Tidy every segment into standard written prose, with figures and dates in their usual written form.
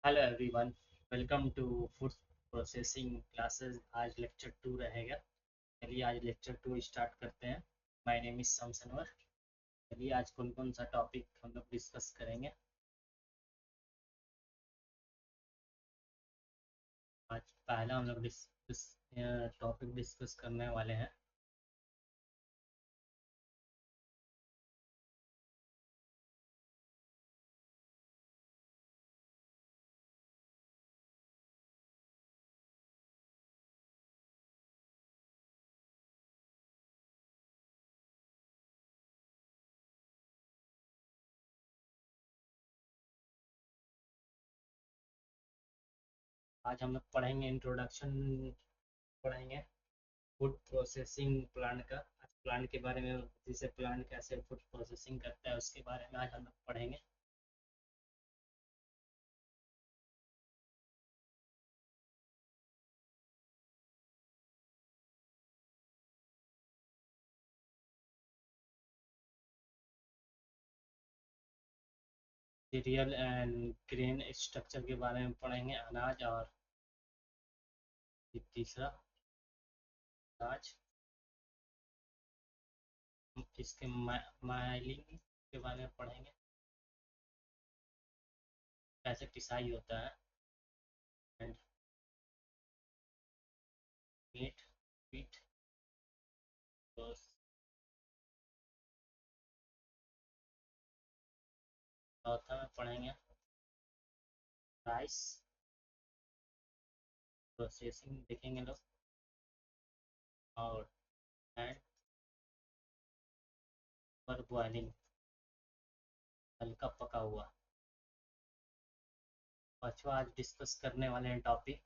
Hello everyone. Welcome to food processing classes. आज lecture 2 रहेगा। चलिए आज लेक्चर 2 स्टार्ट करते हैं। My name is Shamsanwar. चलिए आज कौन कौन सा टॉपिक हम लोग डिस्कस करेंगे। आज पहला हम लोग टॉपिक डिस्कस करने वाले हैं। आज हम लोग पढ़ेंगे इंट्रोडक्शन, पढ़ेंगे फूड प्रोसेसिंग प्लांट का। आज प्लांट के बारे में, जैसे प्लांट कैसे फूड प्रोसेसिंग करता है उसके बारे में आज हम लोग पढ़ेंगे। सीरियल एंड ग्रेन स्ट्रक्चर के बारे में पढ़ेंगे, अनाज। और तीसरा अनाज, इसके माइलिंग के बारे में पढ़ेंगे, कैसे पिसाई होता है। एंड मीट मीट तो चौथा में पढ़ेंगे राइस प्रोसेसिंग देखेंगे लोग। और एंड पर बॉइलिंग, हल्का पका हुआ। पांचवा आज डिस्कस करने वाले हैं टॉपिक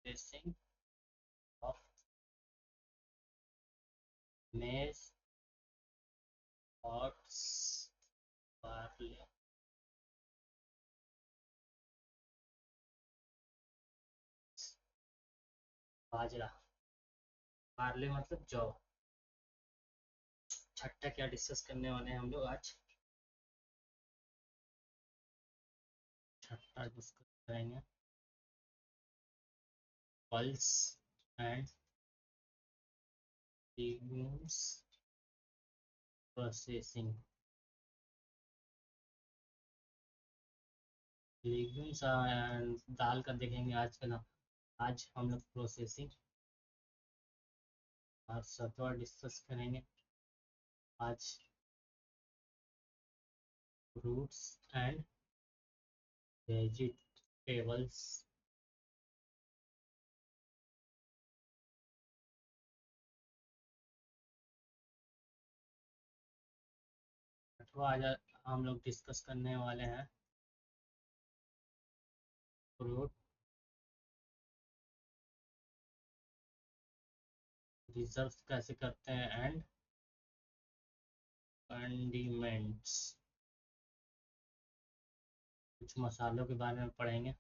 प्रोसेसिंग ऑफ मेज oats, barley, बाजरा। बार्ले मतलब जौ। छठा क्या डिस्कस करने वाले हैं हम लोग आज। छठा डिस्कस करेंगे pulse and legumes processing. Legumes दाल का देखेंगे आज का ना। आज हम लोग प्रोसेसिंग और सतवा डिस्कस करेंगे आज। Fruits and vegetables. अथवा आज हम लोग डिस्कस करने वाले हैं फ्रूट रिजर्व कैसे करते हैं एंड कंडीमेंट्स। कुछ मसालों के बारे में पढ़ेंगे।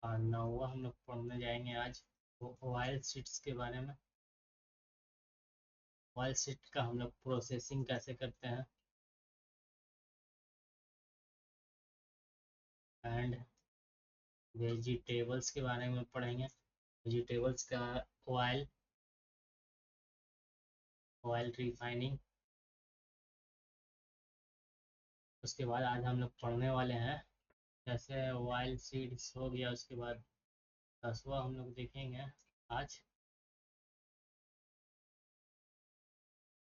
और नौवा हम लोग पढ़ने जाएंगे आज ऑयल सीड्स के बारे में। ऑयल सीड का हम लोग प्रोसेसिंग कैसे करते हैं एंड वेजिटेबल्स के बारे में पढ़ेंगे। वेजिटेबल्स का ऑयल, ऑयल रिफाइनिंग। उसके बाद आज हम लोग पढ़ने वाले हैं जैसे ऑयल सीड्स हो गया। उसके बाद 10वां हम लोग देखेंगे आज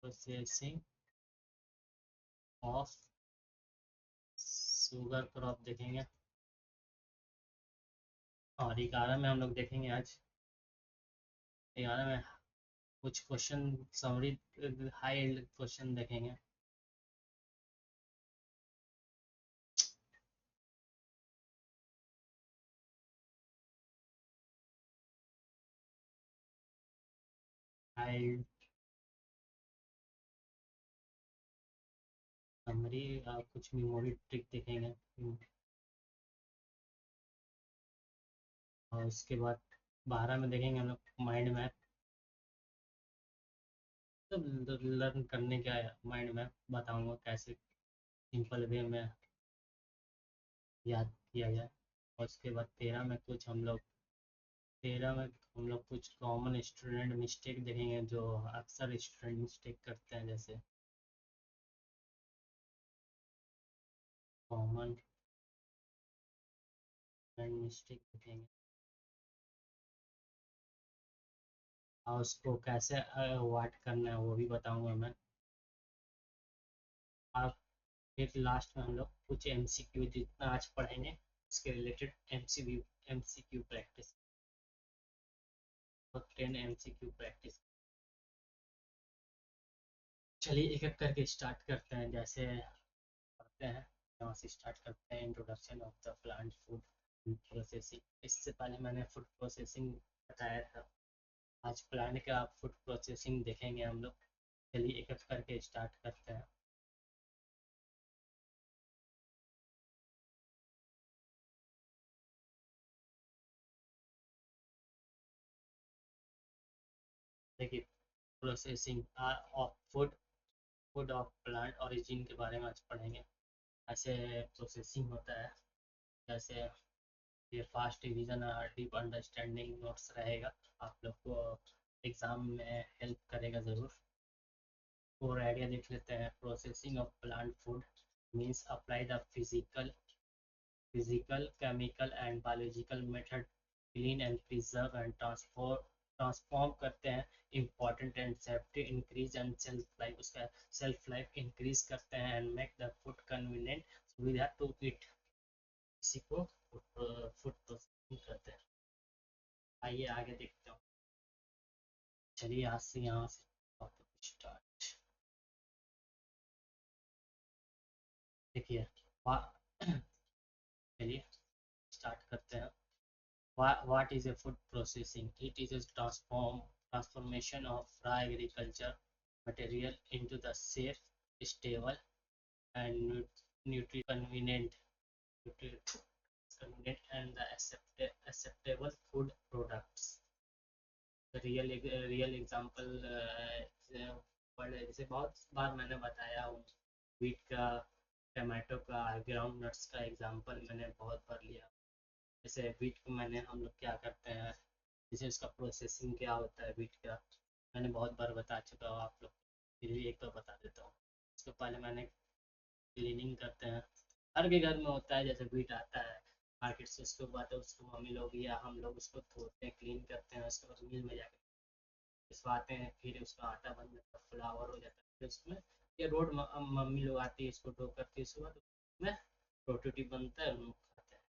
प्रोसेसिंग ऑफ शुगर क्रॉप देखेंगे। और 11 में हम लोग देखेंगे आज, 11 में कुछ क्वेश्चन समरी, हाई क्वेश्चन देखेंगे। हाई समरी और कुछ मेमोरी ट्रिक देखेंगे। और उसके बाद 12 में देखेंगे हम लोग माइंड मैप। मतलब लर्न करने का माइंड में बताऊंगा कैसे सिंपल वे में याद किया जाए। और उसके बाद 13 में कुछ कॉमन स्टूडेंट मिस्टेक देखेंगे जो अक्सर स्टूडेंट मिस्टेक करते हैं, जैसे कॉमन मिस्टेक देखेंगे और उसको कैसे अवॉइड करना है वो भी बताऊंगा मैं। आप फिर लास्ट में हम लोग कुछ एमसीक्यू जितना आज पढ़ेंगे उसके रिलेटेड एमसीक्यू प्रैक्टिस और 10 एमसीक्यू प्रैक्टिस। चलिए एक एक करके स्टार्ट करते हैं। जैसे पढ़ते हैं, यहाँ से स्टार्ट करते हैं। Introduction of the plant food processing. इससे पहले मैंने फूड प्रोसेसिंग बताया था, आज प्लांट का फूड प्रोसेसिंग देखेंगे हम लोग। चलिए एक एक करके स्टार्ट करते हैं। देखिए, processing of food of plant origin के बारे में आज पढ़ेंगे। ऐसे प्रोसेसिंग होता है, जैसे ये फास्ट रिवीजन और डीप अंडरस्टैंडिंग नोट्स रहेगा, आप लोग को एग्जाम में हेल्प करेगा ज़रूर। और आइडिया देख लेते हैं। Processing of plant food means apply the physical chemical and biological method, clean and preserve and transform करते हैं important and safety increase and self life increase करते हैं and make the food convenient सुविधा to eat. इसी को food processing करते हैं। आइए आगे देखते हैं। चलिए आज से यहाँ से टॉपिक स्टार्ट। देखिए, चलिए स्टार्ट करते हैं। What is a food processing? It is a transformation of raw agriculture material into the safe, stable, and nutri- convenient and the acceptable food products. The real example जैसे बहुत बार मैंने बताया हूँ, wheat का, टमाटो का, ground nuts का example मैंने बहुत बार लिया। जैसे व्हीट को हम लोग क्या करते हैं, जैसे उसका प्रोसेसिंग क्या होता है व्हीट का, मैंने बहुत बार बता चुका हूँ आप लोग, फिर भी एक बार बता देता हूँ। उसके पहले मैंने क्लीनिंग करते हैं, हर के घर में होता है। जैसे व्हीट आता है मार्केट से, उसके बाद उसको मम्मी लोग या हम लोग उसको धोते हैं, क्लीन करते हैं, उसके बाद मिल में जाकर पिसवाते हैं, फिर उसका आटा बन जाता है, फ्लावर हो जाता है, फिर उसमें ये रोड मम्मी लोग आती है, इसको डो करती है, उसके बाद उसमें रोटी बनता है, हम लोग खाते हैं।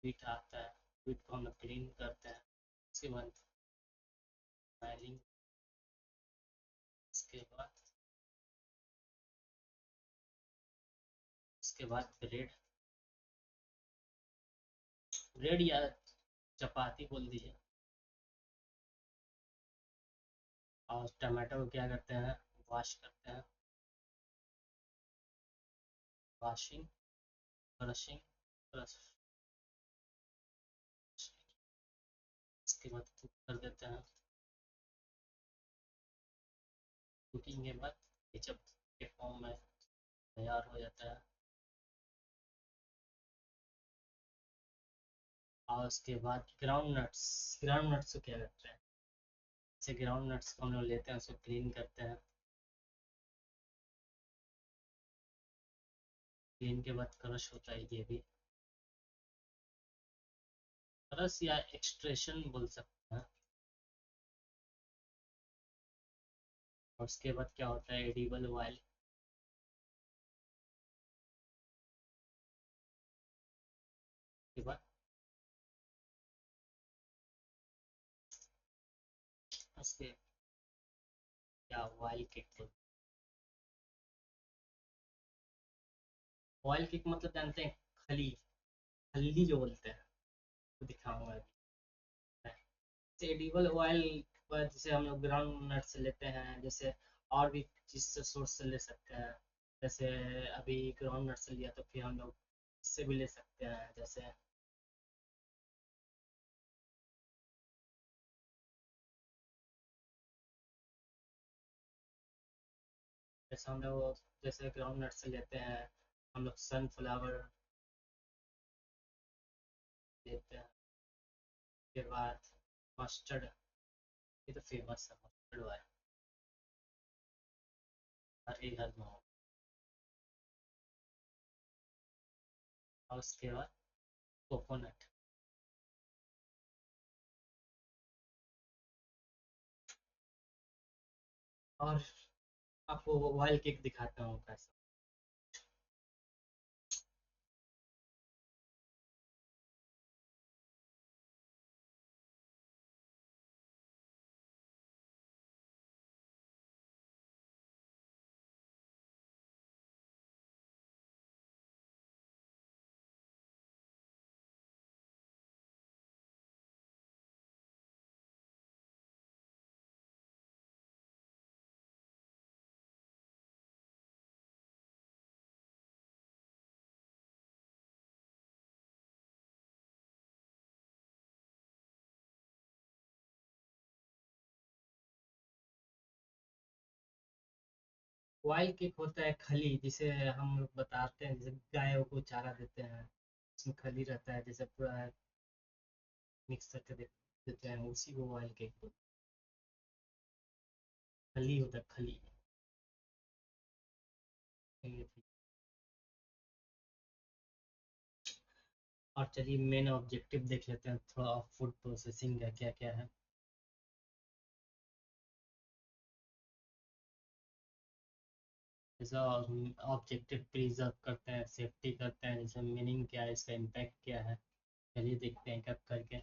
व्हीट आता है, व्हीट को हम लोग क्लीन करते हैं, उसके बाद फाइलिंग, उसके बाद ब्रेड, ब्रेड या चपाती बोल दीजिए। और टमाटो को क्या करते हैं, वॉश करते हैं, वॉशिंग, ब्रशिंग, ब्रश, उसके बाद कुक कर देते हैं। कुकिंग के बाद केचप के फॉर्म में तैयार हो जाता है। और उसके बाद ग्राउंड नट्स को क्या करते हैं, जैसे ग्राउंड नट्स को हम लोग लेते हैं, उसको क्लीन करते हैं, क्लीन के बाद क्रश होता है, ये भी क्रश या एक्सट्रेशन बोल सकते हैं। और उसके बाद क्या होता है, एडिबल ऑयल के बाद उसके क्या ऑयल किक, ऑयल किक मतलब जानते हैं, खली, हल्दी जो बोलते हैं, तो दिखाऊंगा अभी। जैसे एडिबल ऑयल पर जैसे हम लोग ग्राउंड नट से लेते हैं, जैसे और भी चीज से सोर्स से ले सकते हैं। जैसे अभी ग्राउंड नट से लिया तो फिर हम लोग इससे भी ले सकते हैं, जैसे जैसे हम लोग जैसे ग्राउंड नट से लेते हैं, हम लोग सनफ्लावर लेते हैं। उसके बाद मस्टर्ड, ये तो फेमस है मस्टर्ड ऑयल, हर एक घर में हो। और उसके बाद कोकोनट। और आपको ऑयल केक दिखाता हूँ कैसा। ऑयल केक होता है खली, जिसे हम लोग बताते हैं, जैसे गायों को चारा देते हैं, उसमें खली रहता है, जैसे पूरा मिक्स करके देते हैं, उसी को ऑयल केक बोलते हैं। खली होता है खली। और चलिए मेन ऑब्जेक्टिव देख लेते हैं थोड़ा, फूड प्रोसेसिंग का क्या क्या है। जैसे ऑब्जेक्टिव प्रिजर्व करते हैं, सेफ्टी करते हैं, जैसे मीनिंग क्या है, इसका इम्पैक्ट क्या है। चलिए देखते हैं कब करके।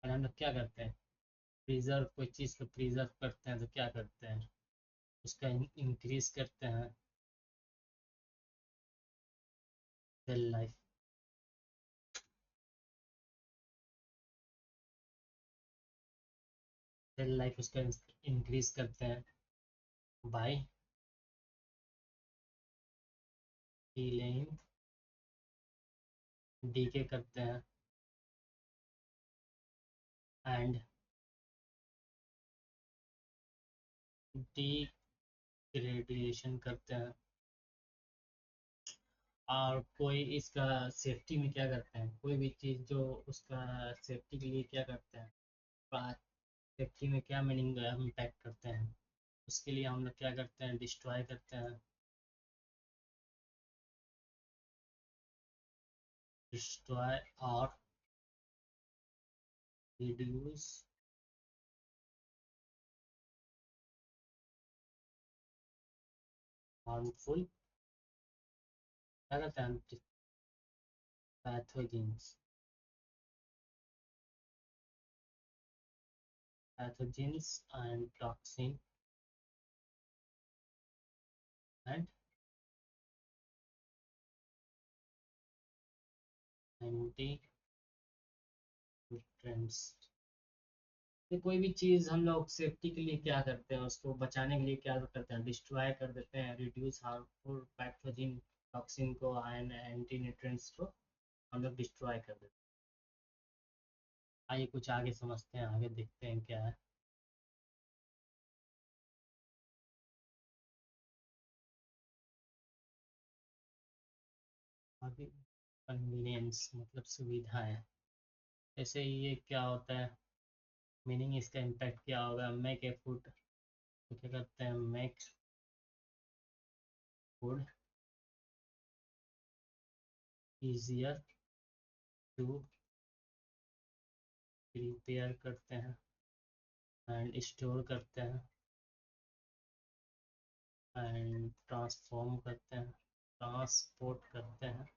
और हम लोग क्या करते हैं, प्रिजर्व कोई चीज़ को प्रिजर्व करते हैं तो क्या करते हैं, उसका इंक्रीज करते हैं सेल लाइफ। सेल लाइफ उसका इंक्रीज करते हैं बाय डीलेइंग, डीके करते हैं एंड डिग्रेडेशन करते हैं। और कोई इसका सेफ्टी में क्या करते हैं, कोई भी चीज़ जो उसका सेफ्टी के लिए क्या करते हैं, सेफ्टी में क्या मीनिंग हम इम्पैक्ट करते हैं, उसके लिए हम लोग क्या करते हैं, डिस्ट्रॉय करते हैं। डिस्ट्रॉय और रिड्यूस हार्मफुल, क्या करते हैं, pathogens, pathogens and toxin and anti-nutrients। तो कोई भी चीज़ हम लोग सेफ्टी के लिए क्या करते हैं, उसको बचाने के लिए क्या करते हैं, डिस्ट्रॉय कर देते हैं, रिड्यूस हार्मफुल पैथोजन टॉक्सिन को एंड एंटी न्यूट्रिएंट्स को हम लोग डिस्ट्रॉय कर देते हैं। आइए कुछ आगे समझते हैं, आगे देखते हैं क्या है। आगे कन्वीनियंस मतलब सुविधा है। जैसे ये क्या होता है, मीनिंग इसका इम्पैक्ट क्या होगा, मेक ए फूड, तो क्या करते हैं, make food easier to prepare करते हैं एंड स्टोर करते हैं एंड ट्रांसफॉर्म करते हैं, ट्रांसपोर्ट करते हैं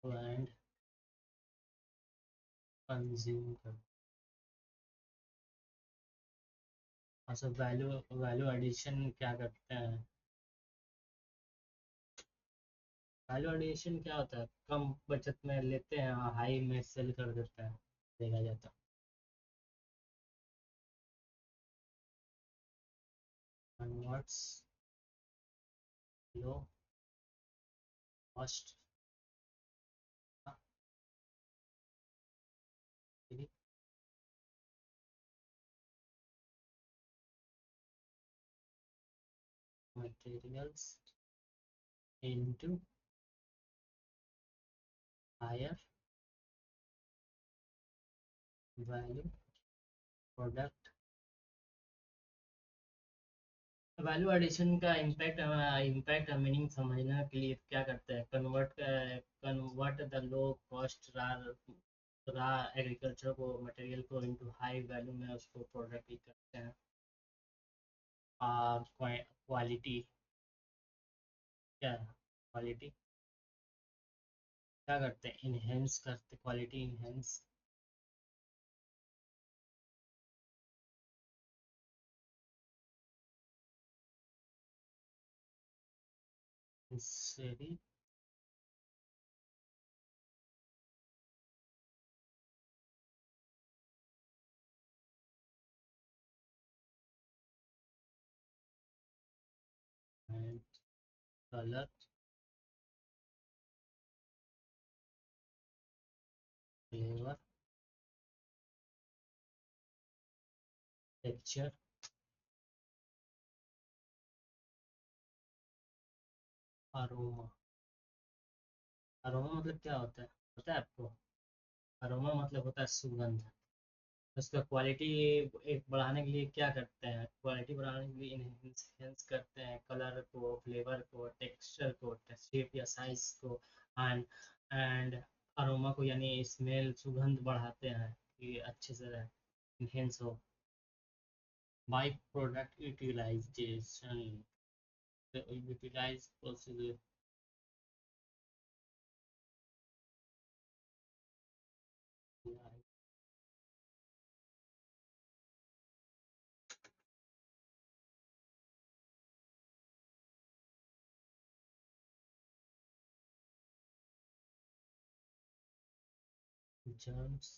एंड कंज्यूम करते हैं। अच्छा, वैल्यू वैल्यू एडिशन क्या करते हैं, वैल्यू एडिशन क्या होता है, कम बचत में लेते हैं, हाई में सेल कर देते हैं, देखा जाता है। Converts low cost materials into higher value product। Value addition का इम्पैक्ट मीनिंग समझने के लिए क्या करते हैं, convert the low cost raw agriculture को मटेरियल को इनटू हाई वैल्यू में उसको प्रोडक्ट ही करते हैं। क्वालिटी क्या है, क्वालिटी क्या करते हैं, इनहेंस करते, quality enhance. necessary and color flavor texture. Aroma, aroma मतलब क्या होता है पता है आपको? अरोमा मतलब होता है सुगंध। उसका क्वालिटी एक बढ़ाने के लिए क्या करते हैं, क्वालिटी बढ़ाने के लिए इनहेंस करते हैं कलर को, फ्लेवर को, टेक्सचर को, शेप या साइज को, एंड एंड अरोमा को, यानी स्मेल सुगंध बढ़ाते हैं कि अच्छे से रहे, इनहेंस हो। By product utilization, utilize process germs,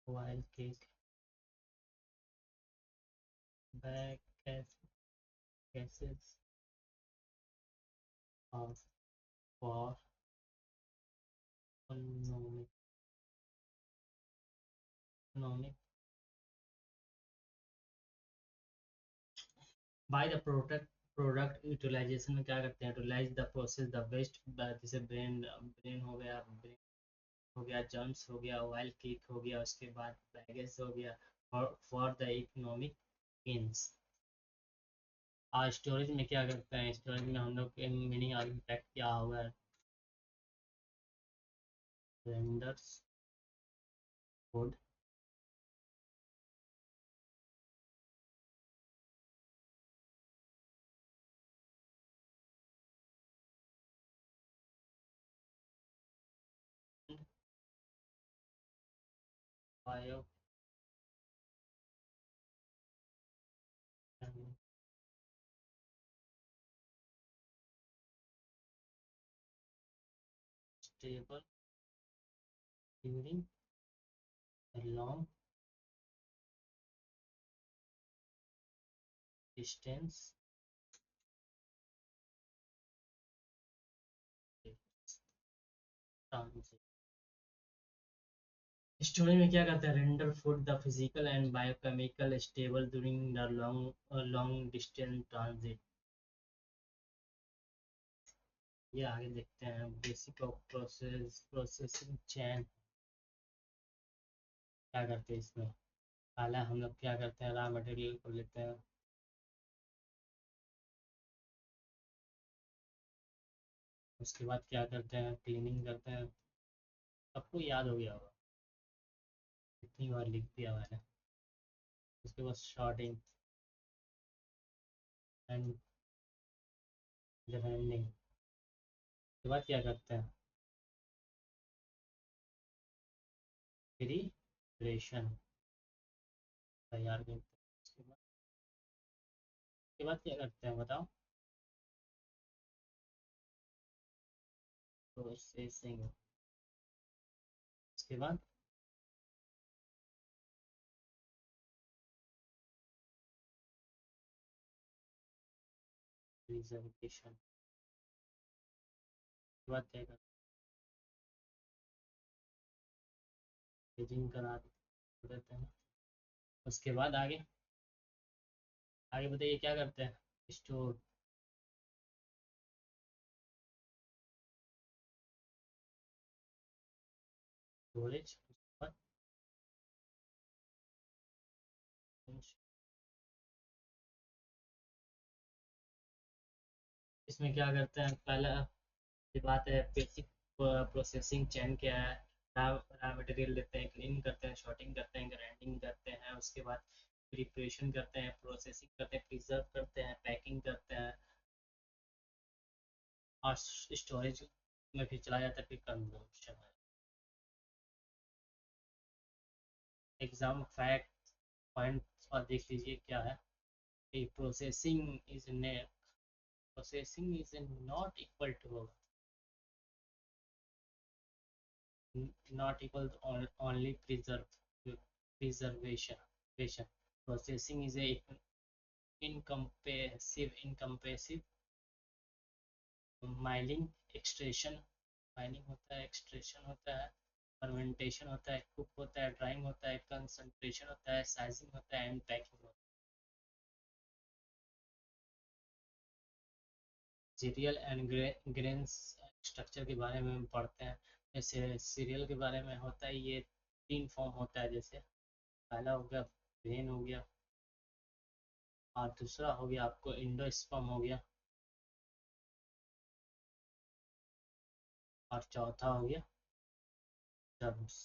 oil cake, bag gases of for economic by the product utilization में क्या करते हैं, utilize the process the waste, जैसे ब्रेन ब्रेन हो गया, ब्रेन हो गया, जर्म्स हो गया, ऑयल केक हो गया, उसके बाद बैगेज हो गया, for the economic gains. Storage में क्या करते हैं, स्टोरेज में हम लोग मीनिंग इम्पैक्ट क्या होगा, renders food bio stable during a long distance transit। Storage में क्या करते हैं, render food the physical and biochemical stable during the long distance transit. ये आगे देखते हैं, बेसिक ऑफ प्रोसेसिंग चैन क्या करते हैं इसमें। पहले हम लोग क्या करते हैं, रॉ मटेरियल को लेते हैं, उसके बाद क्या करते हैं, क्लीनिंग करते हैं। सबको याद हो गया होगा, कितनी बार लिख दिया मैंने। उसके बाद शॉर्टिंग एंड ग्राइंडिंग। उसके बाद क्या करते हैं, प्रिपरेशन, तैयार करते हैं। उसके बाद क्या करते हैं बताओ, प्रोसेसिंग। उसके बाद प्रिजर्वेशन। उसके बाद क्या करते हैं, पेजिंग करा देते हैं। उसके बाद आगे आगे बताइए क्या करते हैं। स्टोर, स्टोरेज, इसमें क्या करते हैं, पहला ये बात है बेसिक प्रोसेसिंग चैन क्या है। रॉ मटेरियल लेते हैं, क्लीन करते हैं, शॉर्टिंग करते हैं, ग्राइंडिंग करते हैं, उसके बाद प्रिपरेशन करते हैं, प्रोसेसिंग करते हैं, प्रिजर्व करते हैं, पैकिंग करते हैं, और स्टोरेज में फिर चला जाता है, फिर कंजम्पशन। एग्जाम फैक्ट पॉइंट और देख लीजिए क्या है। प्रोसेसिंग इज ने processing is not equal to not equal to only preservation. Processing is a encompassive mining, extraction, mining होता है, extraction होता है, fermentation होता है, cook होता है, drying होता है, concentration होता है, sizing होता है, and packing होता है। सीरियल एंड ग्रेन्स स्ट्रक्चर के बारे में हम पढ़ते हैं। जैसे सीरियल के बारे में होता है, ये तीन फॉर्म होता है। जैसे पहला हो गया ग्रेन हो गया, और दूसरा हो गया आपको इंडोस्पर्म हो गया, और चौथा हो गया जर्म्स।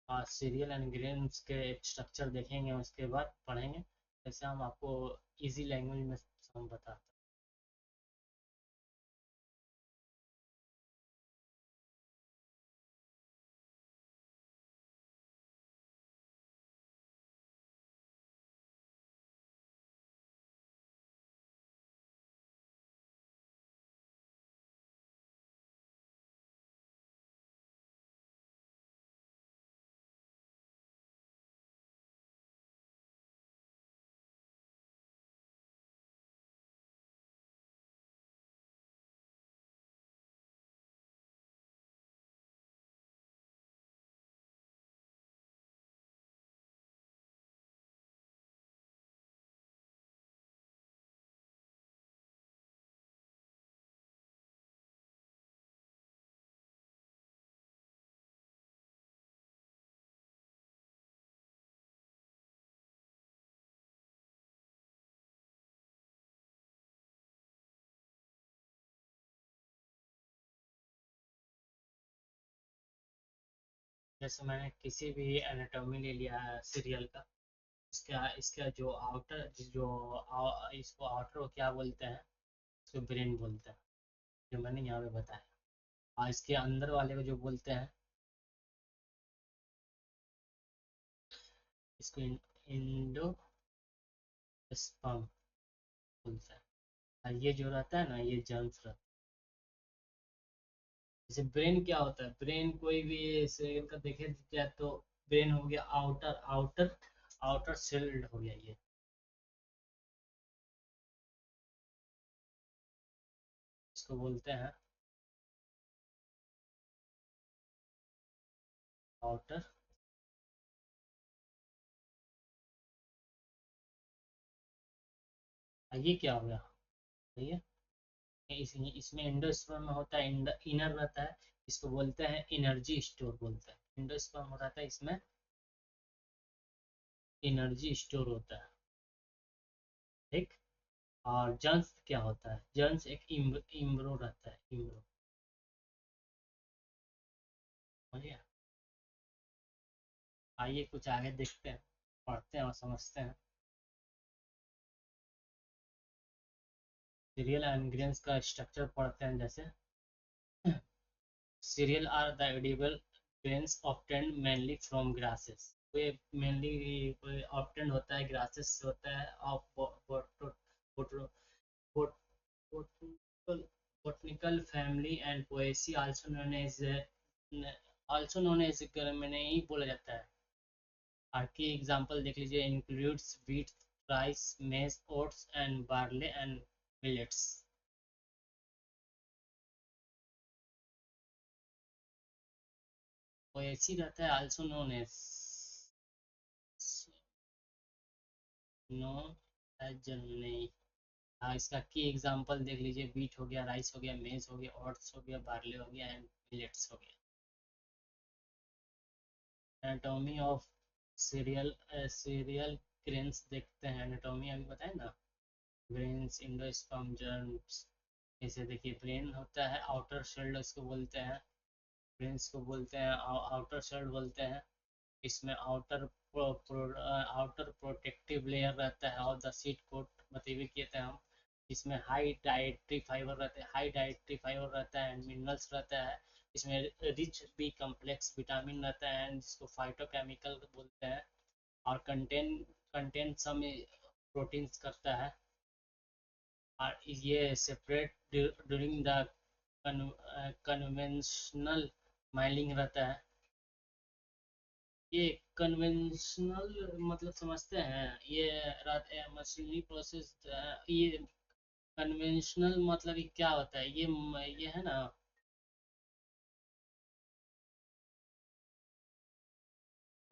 और सीरियल एंड ग्रेन्स के स्ट्रक्चर देखेंगे, उसके बाद पढ़ेंगे। जैसे हम आपको इजी लैंग्वेज में हम बताते हैं। जैसे मैंने किसी भी एनाटॉमी ले लिया है सीरियल का, इसका इसका जो आउटर जो इसको आउटर को क्या बोलते हैं, इसको ब्रेन बोलते हैं, जो मैंने यहाँ पे बताया। और इसके अंदर वाले को जो बोलते हैं, इसको इंडोस्पर्म बोलते हैं। और ये जो रहता है ना, ये जर्म्स रहता है। जैसे ब्रेन क्या होता है, ब्रेन कोई भी सेल का देखे जाए तो ब्रेन हो गया आउटर आउटर आउटर सेल्ड हो गया ये। इसको बोलते हैं आउटर। ये क्या हो गया, सही है। इसमें एंडोस्पर्म में होता है, इनर रहता है, इसको बोलते हैं एनर्जी स्टोर बोलते हैं। एंडोस्पर्म रहता है, इसमें एनर्जी स्टोर होता है, ठीक। और जंस क्या होता है, जंस एक इम्ब्रो रहता है, इम्ब्रो। समझिए। आइए कुछ आगे देखते हैं, पढ़ते हैं और समझते हैं। सीरियल एंड ग्रेन्स का स्ट्रक्चर पढ़ते हैं। जैसे cereal are the edible grains obtained mainly from grasses। ये mainly obtained होता है grasses से होता है, of botanical family and poaceae also known as मैंने ही बोला जाता है। बाकी एग्जांपल देख लीजिए, includes wheat, rice, maize, oats and barley and millets। poaceae रहता है also known as known as generally. हाँ, इसका की एग्जांपल देख लीजिए, वीट हो गया, राइस हो गया, मेज हो गया, ओट्स हो गया, बार्ले हो गया एंड मिलेट्स हो गया। Anatomy of serial serial grains देखते हैं। एनाटॉमी अभी बताए ना, ग्रेन्स, इंडोस्पर्म, जर्म्स। जैसे देखिए, ब्रेन होता है, आउटर शेल उसको बोलते हैं, ब्रेन्स को बोलते हैं, आउटर शेल बोलते हैं। इसमें आउटर प्रोटेक्टिव लेयर रहता है और द सीट कोट बतेवे किए थे हम। इसमें हाई डाइटरी फाइबर रहते हैं, हाई डाइटरी फाइबर रहता है एंड मिनरल्स रहता है। इसमें रिच बी कम्प्लेक्स विटामिन रहता है एंड जिसको फाइटोकेमिकल बोलते हैं। और कंटेन सम प्रोटीन्स करता है। और ये separate during the conventional milling रहता है। ये कन्वेंशनल मतलब समझते हैं, ये मशीनरी प्रोसेस। ये कन्वेंशनल मतलब ये क्या होता है, ये है ना,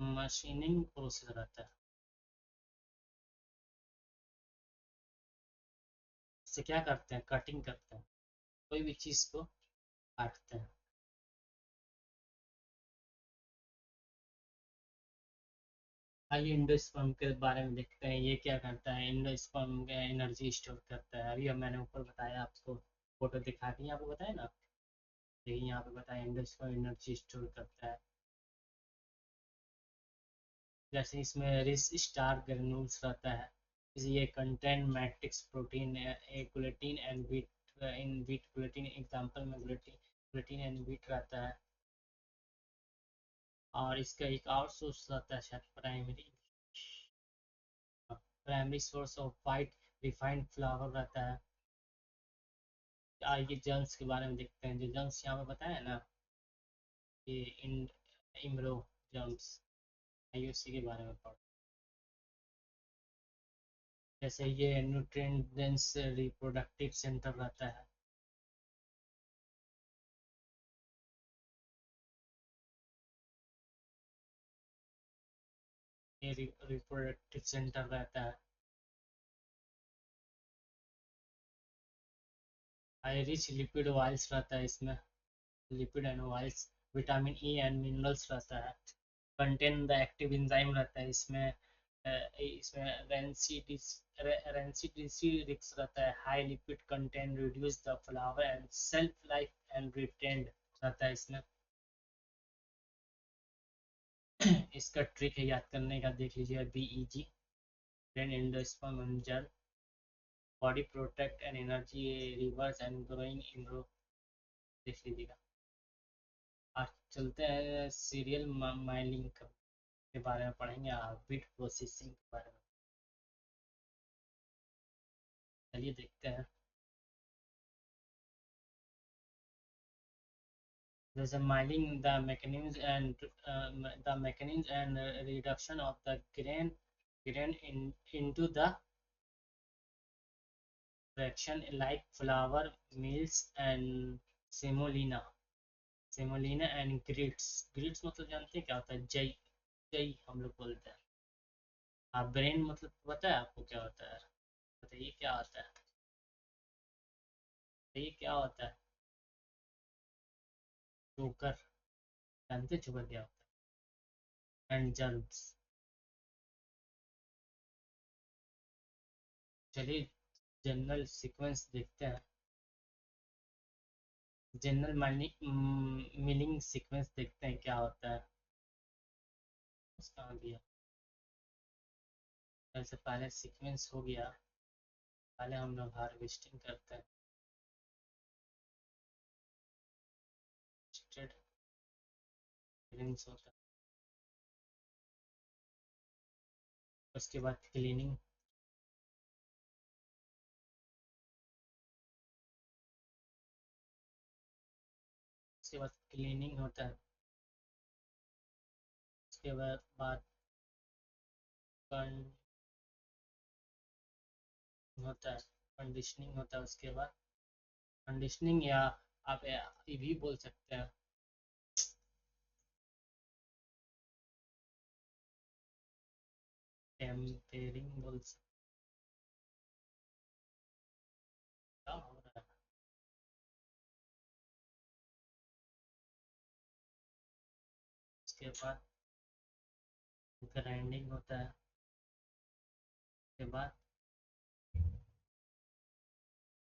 मशीनिंग प्रोसेस रहता है। इससे क्या करते हैं, कटिंग करते हैं, कोई भी चीज़ को काटते हैं। आइए इंडोस्पर्म के बारे में देखते हैं, ये क्या करता है। इंडोस्पर्म एनर्जी स्टोर करता है। अभी मैंने ऊपर बताया आपको, फोटो दिखा के यहाँ पे बताया ना, यही यहाँ पे बताया, इंडोस्पर्म एनर्जी स्टोर करता है। जैसे इसमें रिस स्टार ग्रेन्यूल्स रहता है, ये content matrix protein gluten and wheat. In wheat gluten example में ग्लूटीन एंड व्हीट रहता है। और इसका एक और सोर्स रहता है शायद primary source of white refined flour रहता है। आइए जर्म्स के बारे में देखते हैं। जो जर्म्स यहाँ पे बताया ना, ये इम्ब्रो जर्म्स, आइए उसी के बारे में पढ़। जैसे ये न्यूट्रिएंट डेंस रिप्रोडक्टिव सेंटर रहता है। ये रिप्रोडक्टिव सेंटर रहता है। रिच लिपिड ऑयल्स रहता है इसमें, lipid and oils. Vitamin E and minerals रहता है। कंटेन द एक्टिव एंजाइम रहता है इसमें। इसमें रेंसिडिसी रिक्स रहता है। High lipid content reduce the flower and self life and retained रहता है इसमें। इसका ट्रिक है याद करने का, देख लीजिए, BEG, brain endosperm germ, body protect and energy reverse and growing improve, देख लीजिएगा। आज चलते हैं सीरियल माइलिंग के बारे में पढ़ेंगे, बिट प्रोसेसिंग के बारे में। चलिए देखते हैं। जैसे milling the mechanism and reduction of the grain into the fraction like flour meals and semolina semolina and grits मतलब जानते हैं क्या होता है, जई, जई हम लोग बोलते हैं। हाँ, ब्रेन मतलब पता है आपको क्या होता है, बताइए क्या होता है, बताइए क्या होता है। चोकर, जानते हैं चोकर क्या होता है, एंड जर्म्स। चलिए जनरल सीक्वेंस देखते हैं, जनरल मिलिंग सीक्वेंस देखते हैं क्या होता है। उसका आ गया, जैसे पहले सीक्वेंस हो गया, पहले हम लोग हार्वेस्टिंग करते हैं, स्टेट ग्रेन्स होता है। उसके बाद क्लीनिंग, उसके बाद क्लीनिंग होता है। उसके बाद होता है, कंडीशनिंग होता है। उसके बाद कंडीशनिंग, या आप ये भी बोल सकते हैं, टेम्परिंग बोल सकते क्या हो रहा है। उसके बाद ग्राइंडिंग होता है। उसके बाद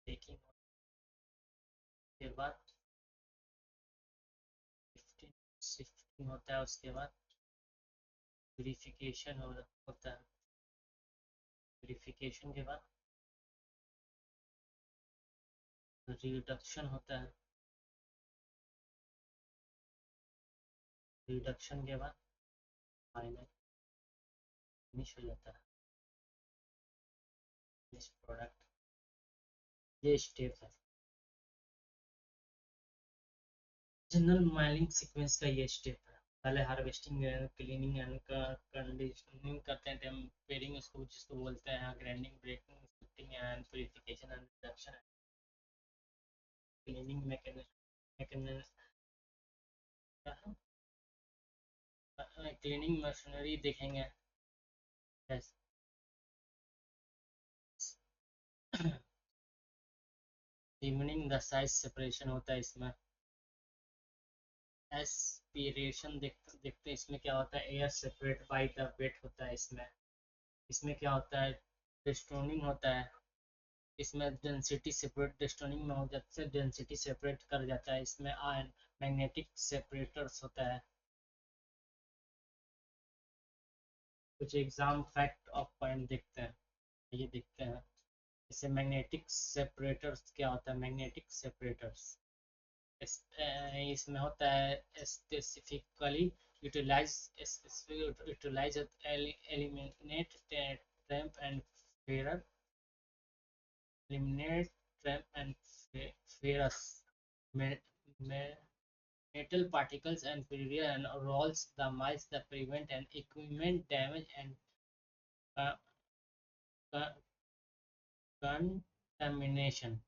बेकिंग के बाद शिफ्टिंग होता है। उसके बाद प्यूरिफिकेशन होता है। प्यूरिफिकेशन के बाद रिडक्शन होता है। रिडक्शन के बाद फाइनल फिनिश हो जाता है फिनिश प्रोडक्ट। ये स्टेप है जनरल माइलिंग सीक्वेंस का। ये स्टेप है। पहले हार्वेस्टिंग, क्लीनिंग एंड कंडीशनिंग करते हैं। टेम्परिंग उसको जिसको बोलते हैं। Grinding, breaking, shifting and purification and reduction. Cleaning mechanism cleaning machinery देखेंगे। yes. डिमनिंग द साइज सेपरेशन होता है इसमें। एस्पिरेशन देखते हैं इसमें क्या होता है। Air separate by the weight होता है इसमें। इसमें क्या होता है, डिस्टोनिंग होता है। इसमें डेंसिटी सेपरेट, डिस्टोनिंग में हो जाता है डेंसिटी सेपरेट कर जाता है। इसमें आयन मैग्नेटिक सेपरेटर्स होता है। कुछ एग्जाम फैक्ट ऑफ पॉइंट देखते हैं। ये देखते हैं जैसे मैग्नेटिक सेपरेटर्स क्या होता है। मैग्नेटिक सेपरेटर्स इसमें होता है specifically utilize eliminate trap and फेरर eliminate trap and ferrous metal particles and barrier and rolls the miles that prevent an equipment damage and uh, uh, contamination.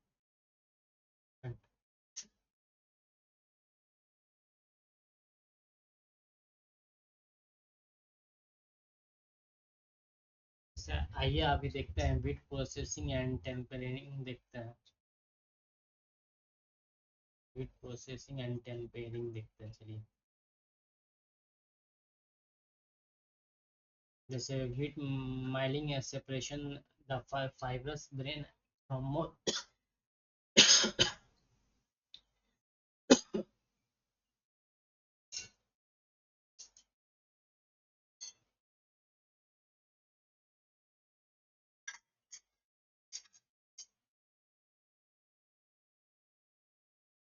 आइए अभी देखते हैं बिट प्रोसेसिंग एंड टेम्परिंग देखते हैं। बिट प्रोसेसिंग एंड टेम्परिंग देखते हैं चलिए। जैसे बिट माइलिंग या separation the fibrous grain from more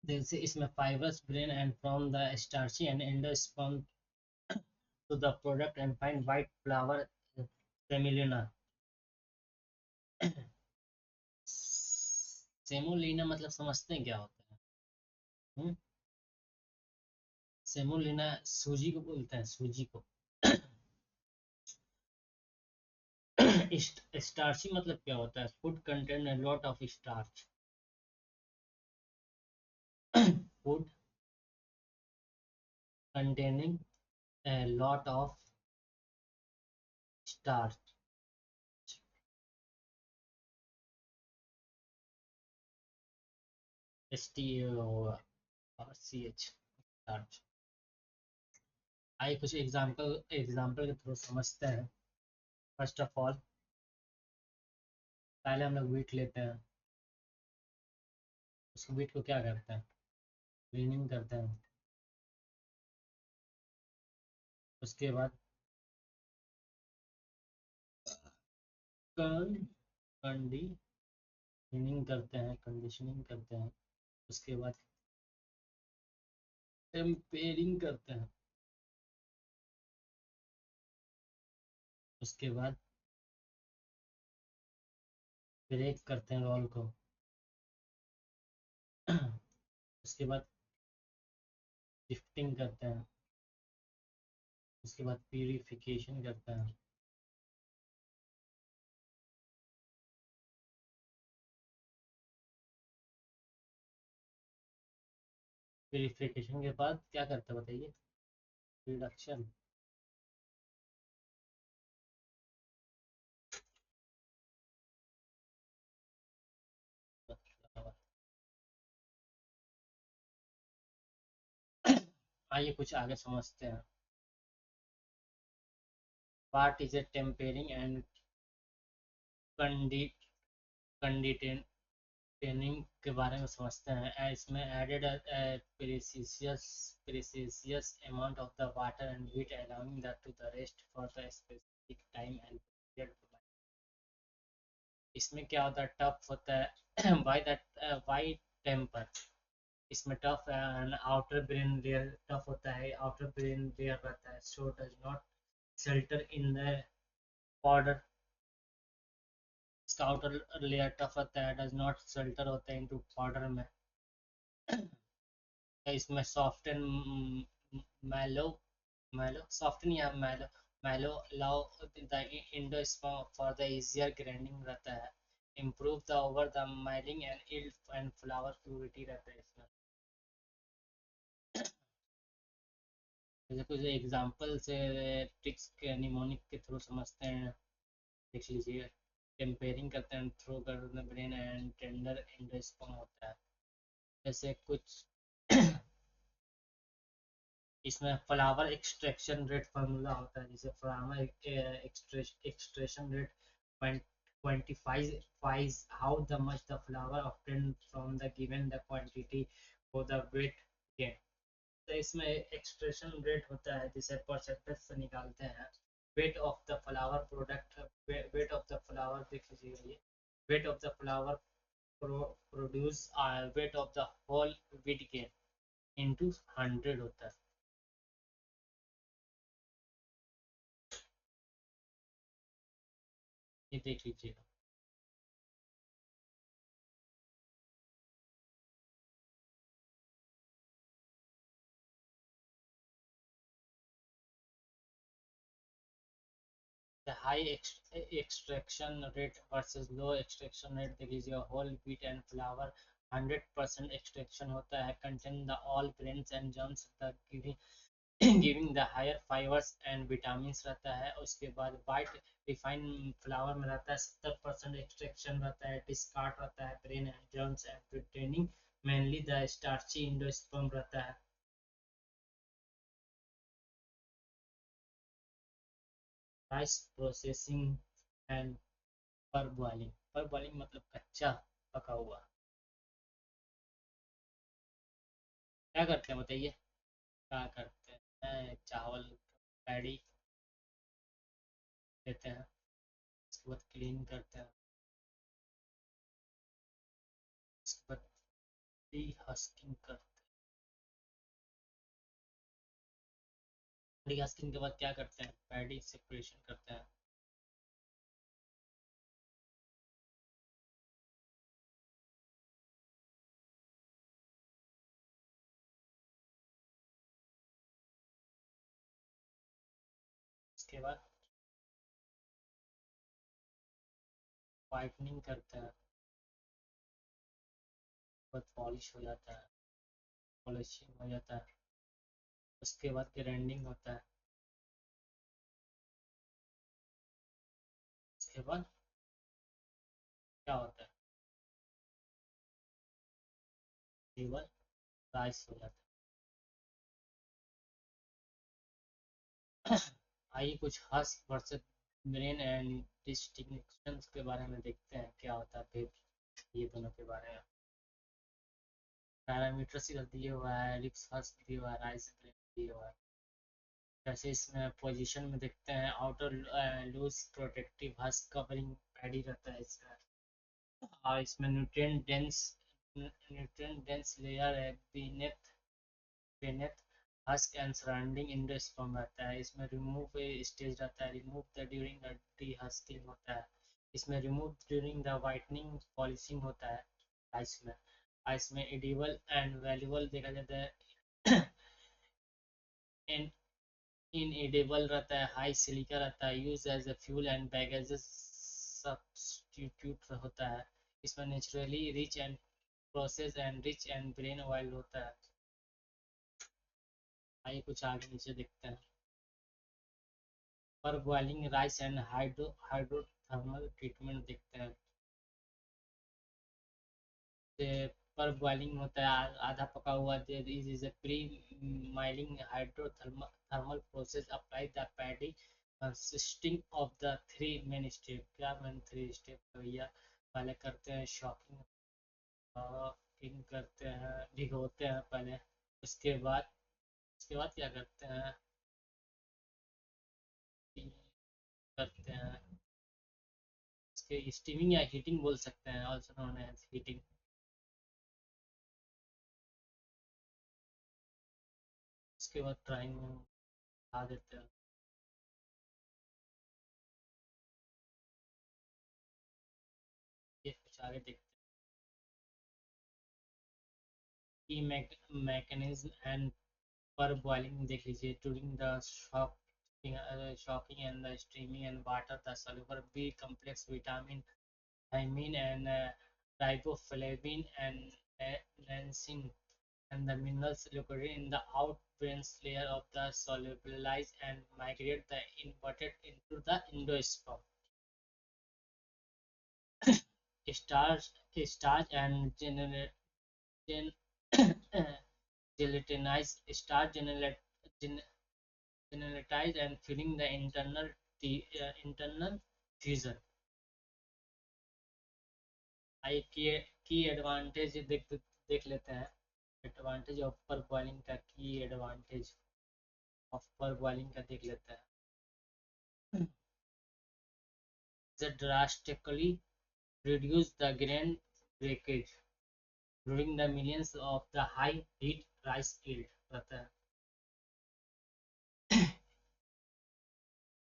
जैसे इसमें fibrous grain and from the starchy and endosperm to the product and find white flower semolina। Semolina मतलब समझते हैं क्या होता है? हम्म? सेमोलिना सूजी को बोलते हैं, सूजी को। स्टार्ची मतलब क्या होता है? Food contain a lot of starch। Food containing a lot of starch। STARCH starch। आइए कुछ एग्जाम्पल के थ्रू समझते हैं। फर्स्ट ऑफ ऑल पहले हम लोग वीट लेते हैं। उसको वीट को क्या करते हैं? क्लीनिंग करते हैं। उसके बाद कंडीशनिंग करते हैं, कंडीशनिंग करते हैं। उसके बाद टेम्पेरिंग करते हैं। उसके बाद ब्रेक करते हैं रोल को। उसके बाद शिफ्टिंग करते हैं। उसके बाद प्यूरिफिकेशन करते हैं। प्यूरिफिकेशन के बाद क्या करते हैं बताइए? रिडक्शन। आइए कुछ आगे समझते हैं। What is a tampering and कंडीटेनिंग के बारे में समझते हैं। इसमें added precious amount of the water and heat allowing that to the rest for the specific time and period. इसमें क्या होता है, टफ होता है वाई टेम्पर। इसमें tough and outer brain layer tough होता है, आउटर ब्रेन लेयर रहता है, so does not shelter in the powder. इसका आउटर लेयर टफ होता है, डज नॉट शेल्टर होता है इनटू पाउडर में। इसमें soft and mellow mellow soften या mellow allow the endosperm for the easier grinding रहता है। Improve the over the milling and yield and flour purity रहता है इसमें। जैसे कुछ एग्जांपल से ट्रिक्स के निमोनिक के थ्रू समझते हैं, देख लीजिए। टेम्पेरिंग करते हैं थ्रू कर ब्रेन एंड टेंडर एंडोस्पर्म होता है। जैसे कुछ इसमें फ्लावर एक्सट्रैक्शन रेट फार्मूला होता है। जैसे flower extraction rate quantifies how the much the flower obtained from the given the quantity for the weight gain। तो इसमें एक्सट्रैक्शन रेट होता है जिसे परसेंटेज से निकालते हैं। Weight of the flour product, weight of the flour देख लीजिए ये, weight of the flour produce, weight of the whole wheat grain into 100 होता है। ये देख लीजिएगा। The high extraction rate versus low extraction rate देख लीजिए। Whole wheat and flour 100% extraction होता है, contain the all grains and germs, the giving the higher fibers and vitamins रहता है। उसके बाद white refined flour में रहता है 70% extraction रहता है, discard रहता है grain and germs and retaining mainly the starchy endosperm रहता है। राइस प्रोसेसिंग एंड पर बॉइलिंग मतलब कच्चा पका हुआ। क्या करते हैं बताइए। क्या करते हैं, चावल पैडी लेते हैं, उसके बाद क्लीन करते हैं, उसके बाद डी हस्किंग करते हैं। डी हस्किंग के बाद क्या करते हैं, पैडी सेपरेशन करते हैं। उसके बाद वाइटनिंग करते हैं, बाद पॉलिश हो जाता है, पॉलिशिंग हो जाता है। उसके बाद ग्राइंडिंग होता है। उसके बाद क्या होता है, केवल राइस हो जाता है। आइए कुछ husk versus brain and distinctions के बारे में देखते हैं, क्या होता है फिर ये दोनों के बारे में। पैरामीटर्स इधर दिए हुआ है, रिप्स हस्क दिया हुआ है, राइस ब्रेन दिया हुआ है। जैसे इसमें पोजीशन में देखते हैं, outer loose protective husk covering paddy रहता है इसका। और इसमें न्यूट्रिएंट डेंस लेयर है beneath beneath husk and surrounding endosperm रहता है। इसमें रिमूव स्टेज रहता है, remove the during the dehusking होता है। इसमें remove during the whitening polishing होता है। इसमें इसमें एडिबल एंड वैल्यूबल देखा जाता है। इन इनएडिबल रहता है, हाई सिलिका रहता है, use as a fuel and bagasse substitute होता है। इसमें naturally rich and process and rich and bran oil होता है। आइए कुछ आगे नीचे देखते हैं। Parboiling rice and hydrothermal treatment देखते हैं। पर बॉइलिंग होता है आधा पका हुआ is a pre milling hydrothermal thermal process apply the paddy consisting of the three main step. क्या मेन थ्री स्टेप भैया? पहले करते हैं शॉकिंग, शॉकिंग करते हैं, भिगोते हैं पहले। उसके बाद क्या करते हैं? करते हैं इसके स्टीमिंग या हीटिंग बोल सकते हैं, ऑल्सो नोन एज हीटिंग। उसके बाद ड्राइंग में आ देते हैं। ये कुछ आगे देखते हैं की मैकेनिज्म एंड पर बॉइलिंग देख लीजिए। During the shocking and the steaming and water the soluble B complex vitamin thiamine and riboflavin and leucine and the minerals located in the outbrains layer of the solubilize and migrate the inverted into the endosperm. Starch, starch and gen, gelatinized starch generalized and filling the internal fusion। आई की advantage देख लेते हैं। Advantage of पर boiling का, की advantage of पर boiling का देख लेते हैं। That drastically reduce the grain breakage during the millions of the high heat rice yield रहता है।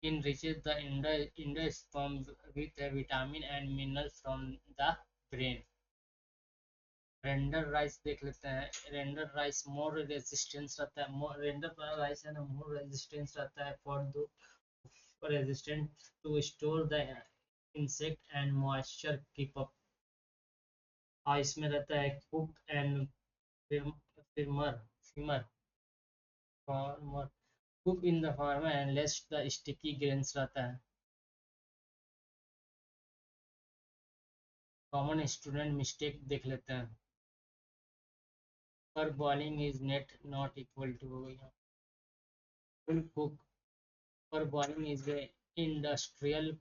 Enriches the endosperm with a vitamin and minerals from the brain। Render rice देख लेते हैं। रेंडर राइस मोर रेजिस्टेंस रहता है, मोर render rice है ना, more resistance रहता है for do resistant to store the insect and moisture keep up. और इसमें रहता है cook and firmer firmer firmer, cook in the firmer and less the sticky grains रहता है। कॉमन स्टूडेंट मिस्टेक देख लेते हैं। Parboiling is net not equal to full cook. Parboiling is a industrial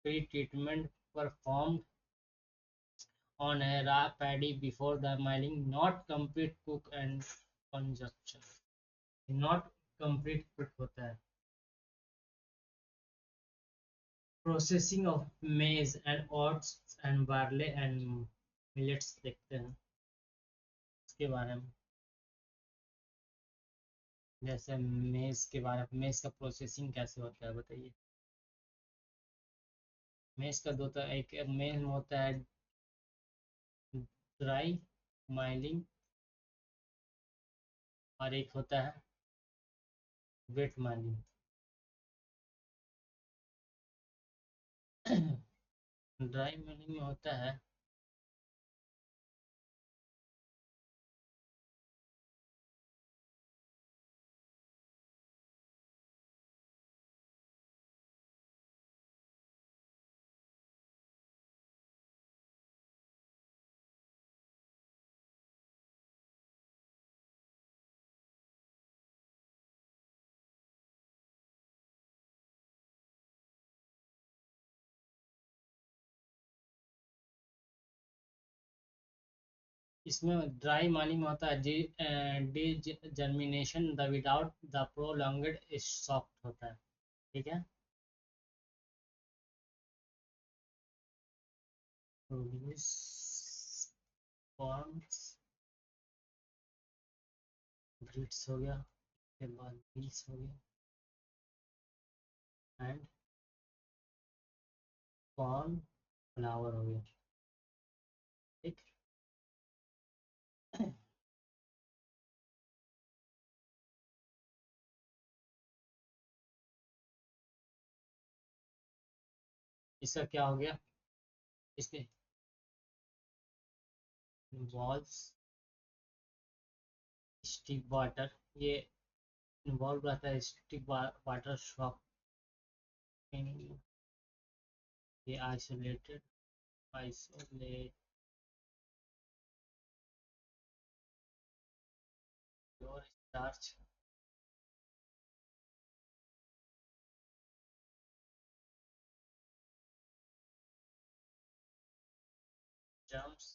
pre-treatment performed on a raw paddy before the milling, not complete cook and consumption। not complete cook होता है। Processing of maize and oats and barley and millets देखते हैं इसके बारे में। जैसे मेज के बारे में, मेज का प्रोसेसिंग कैसे होता है बताइए। मेज का दो तरह, एक मेज होता है ड्राई माइलिंग और एक होता है वेट माइलिंग। ड्राई माइलिंग में होता है इसमें ड्राई माइनिंग होता है D germination the without the prolonged soft होता है। ठीक है। प्रोड्यूस फॉर्म्स ब्रीड्स हो गया, उसके बाद बीस हो गया एंड कॉर्न फ्लावर हो गया। ठीक। इसका क्या हो गया? इसके इन्वॉल्व्स स्टिक वाटर, ये इन्वॉल्व रहता है स्टिक वाटर शॉकिंग। ये isolate pure starch germs,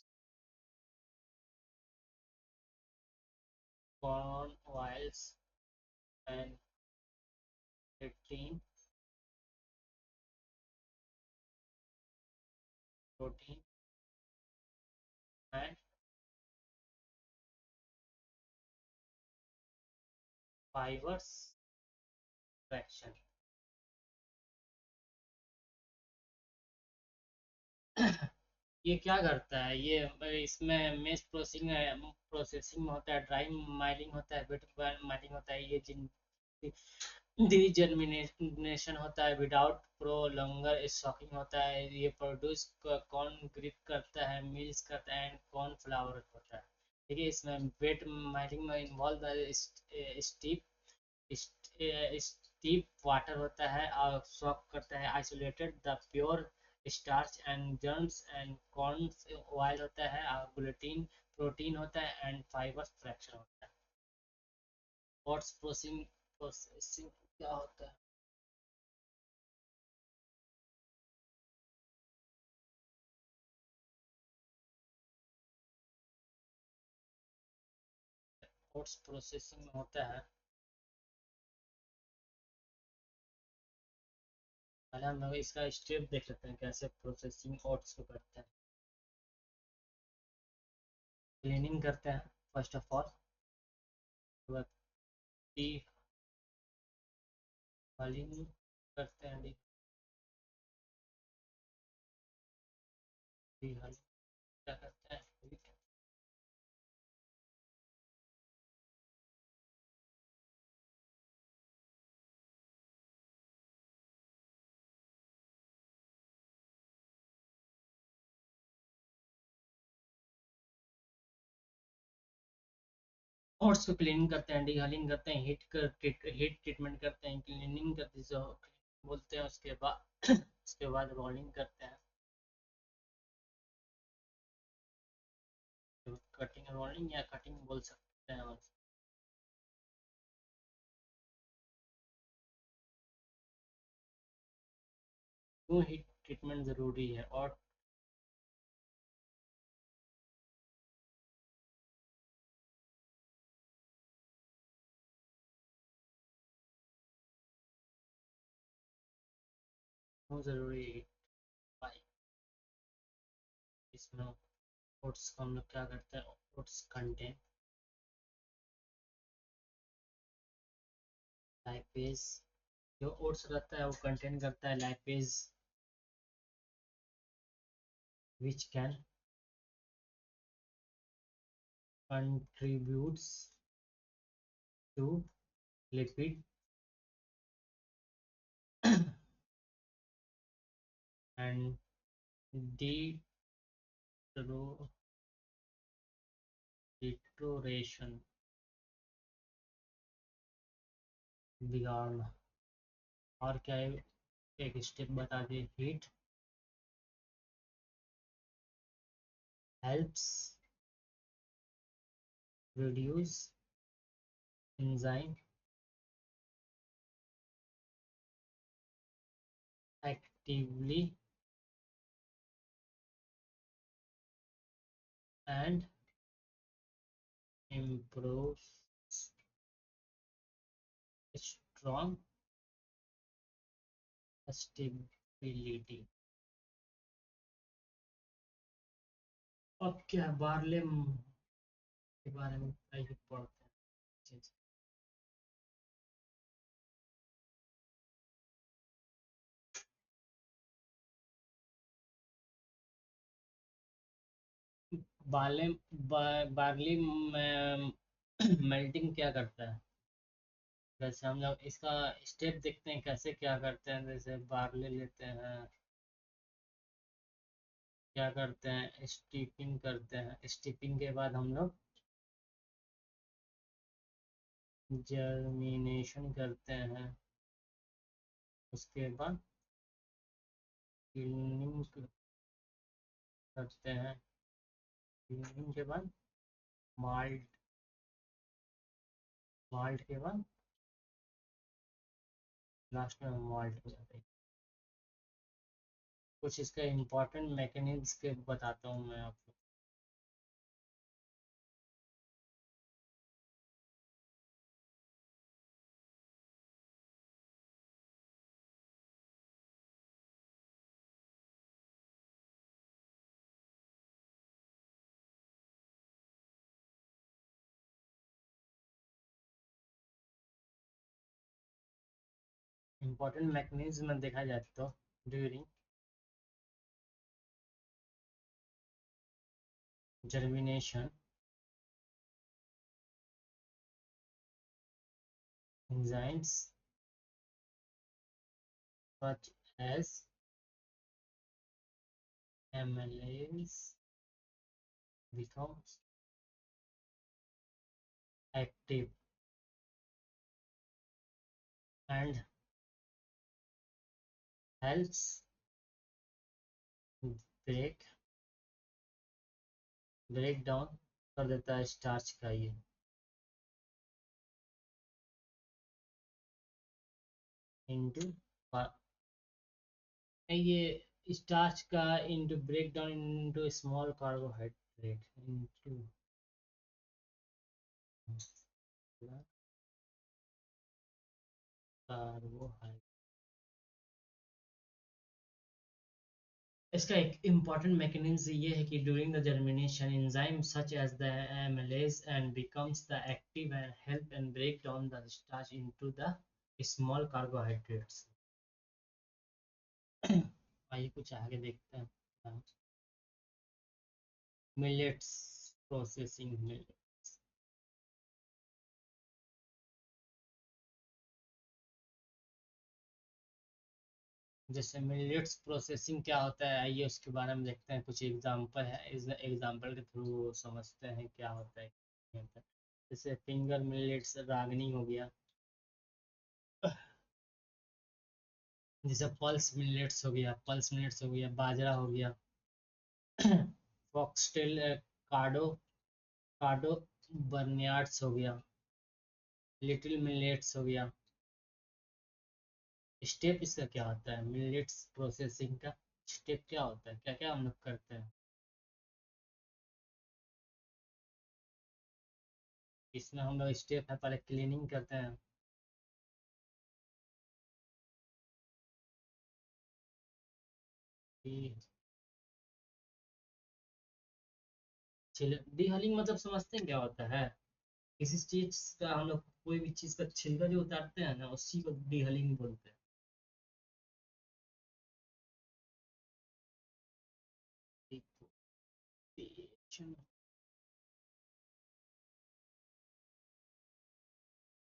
corn oils, and protein, protein and fibers fraction. ये क्या करता है ये इसमें मेस प्रोसेसिंग में होता है, ड्राई माइलिंग होता है, वेट माइलिंग होता है, ये जिन डीजर्मिनेशन होता है, विदाउट प्रोलॉन्गर स्टॉकिंग होता है, ये प्रोड्यूस कॉर्न ग्रिप करता है, मिल्स करता है एंड कॉर्न फ्लावर होता है। ठीक है, इसमें वेट माइलिंग में इन्वॉल्व स्टीप स्टीप वाटर होता है और सॉक करता है, isolated the pure starch and germs and corn oil होता है और ग्लूटीन प्रोटीन होता है एंड फाइबर फ्रैक्शन होता है। ओट्स प्रोसेसिंग क्या होता है? ओट्स प्रोसेसिंग में होता है, पहले हम लोग इसका स्टेप देख लेते हैं कैसे प्रोसेसिंग ओट्स को करते हैं। क्लीनिंग करते हैं फर्स्ट ऑफ ऑल, हलिंग करते हैं, हलिंग क्या करते हैं, ओट्स को क्लीनिंग करते हैं, डीहलिंग करते हैं, हीट ट्रीटमेंट करते हैं, क्लीनिंग करते हैं जो बोलते हैं, उसके बाद उसके बाद रोलिंग करते हैं, तो कटिंग रोलिंग या कटिंग बोल सकते हैं। और क्यों हीट ट्रीटमेंट ज़रूरी है और क्यों ज़रूरी है भाई? इसमें ओट्स को हम लोग क्या करते हैं, ओट्स कंटेन लाइपेज, जो ओट्स रहता है वो कंटेन करता है lipase which can contributes to lipid and deterioration बिगाड़ना। और क्या है, एक स्टेप बता दिए, heat helps reduce enzyme actively and improves strong stability। अब क्या बार्ले के बारे में आइए पढ़ते हैं। बाले बार्ली में मेल्टिंग क्या करता है, जैसे हम लोग इसका स्टेप देखते हैं कैसे क्या करते हैं। जैसे बार्ली लेते हैं, क्या करते हैं, स्टीपिंग करते हैं, स्टीपिंग के बाद हम लोग जर्मिनेशन करते हैं, उसके बाद क्लीनिंग करते हैं, क्लीनिंग के बाद माल्ट माल्ट के बाद लास्ट में माल्ट हो जाता है। कुछ इसका इम्पोर्टेंट मैकेनिज्म के बताता हूँ मैं आपको। इम्पोर्टेंट मैकेनिज्म में देखा जाए तो during germination enzymes such as amylase becomes active and helps break break down कर देता है स्टार्च का into ये स्टार्च का into break down into small carbohydrate into carbohydrate। इसका एक इम्पॉर्टेंट मैकेनिज्म ये है कि during the germination enzyme such as the amylase and becomes the active and help and break down the starch into the small carbohydrates। आइए कुछ आगे देखते हैं। मिलेट्स प्रोसेसिंग जैसे मिलेट्स प्रोसेसिंग क्या होता है, आइए उसके बारे में देखते हैं। कुछ एग्जांपल है, इस एग्जांपल के थ्रू समझते हैं क्या होता है क्या होता है। जैसे फिंगर मिलेट्स रागनी हो गया, जैसे पल्स मिलेट्स हो गया, बाजरा हो गया, फॉक्सटेल कार्डो कार्डो बर्नियार्ड्स हो गया, लिटिल मिलेट्स हो गया। स्टेप इसका क्या होता है, मिलेट्स प्रोसेसिंग का स्टेप क्या होता है, क्या क्या हम लोग करते हैं इसमें। हम लोग स्टेप है, पहले क्लीनिंग करते हैं, डीहलिंग मतलब समझते हैं क्या होता है। किसी चीज का हम लोग कोई भी चीज का छिलका जो उतारते हैं ना, उसी को डीहलिंग बोलते हैं।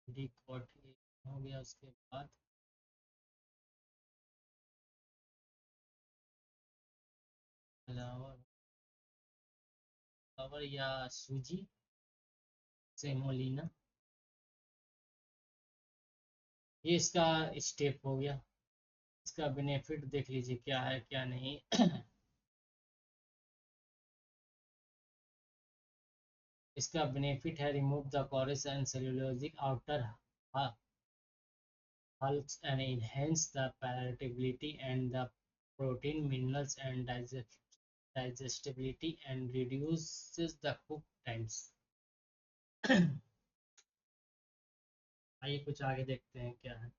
डिकॉर्टिकेशन हो गया, उसके बाद फ्लावर फ्लावर या सूजी सेमोलिना, ये इसका स्टेप हो गया। इसका बेनिफिट देख लीजिए क्या है क्या नहीं। इसका बेनिफिट है remove the coarse and cellulosic outer hulks and enhance the palatability and the protein minerals and digestibility and reduces the cook times। आइए कुछ आगे देखते हैं क्या है।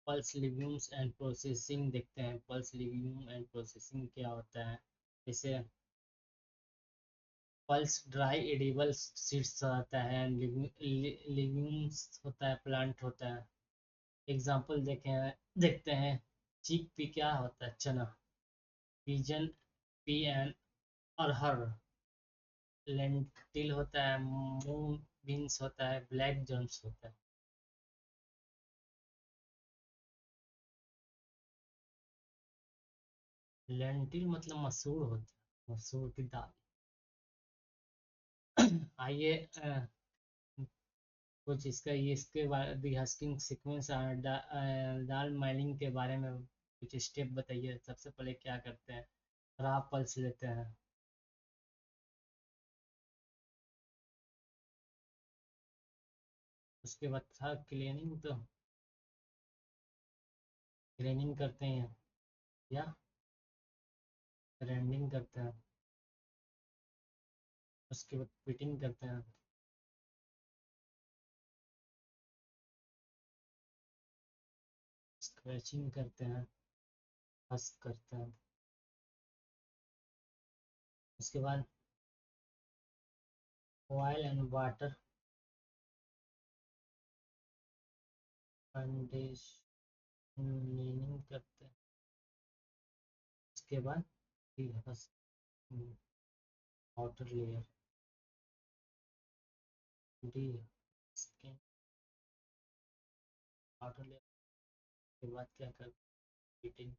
पल्स लिग्यूम्स एंड प्रोसेसिंग देखते हैं। पल्स लिग्यूम एंड प्रोसेसिंग क्या होता है। जैसे पल्स ड्राई एडिबल सीड्स होता है, लिग्यूम्स होता है, प्लांट होता है। एग्जाम्पल देखते हैं। चिक पी क्या होता है, चना। Pigeon P and arhar. Lentil होता है, मूंग बीन्स होता है, ब्लैक जॉन्स होता है। लेंटिल मतलब मसूर होता है, मसूर की दाल। आइए कुछ इसका ये इसके बारे डिहस्किंग सीक्वेंस दाल माइनिंग के बारे में कुछ स्टेप बताइए। सबसे पहले क्या करते हैं, खराब पल्स लेते हैं, उसके उसके बाद था क्लीनिंग, तो क्लीनिंग करते हैं या ग्राइंडिंग करते हैं, उसके बाद फिटिंग करते हैं, स्क्रैचिंग करते हैं, हस्क करते हैं, उसके बाद ऑयल एंड वाटर कंडीशनिंग करते हैं, उसके बाद outer layer D skin outer layer के बाद क्या करते हैं, प्लेटिंग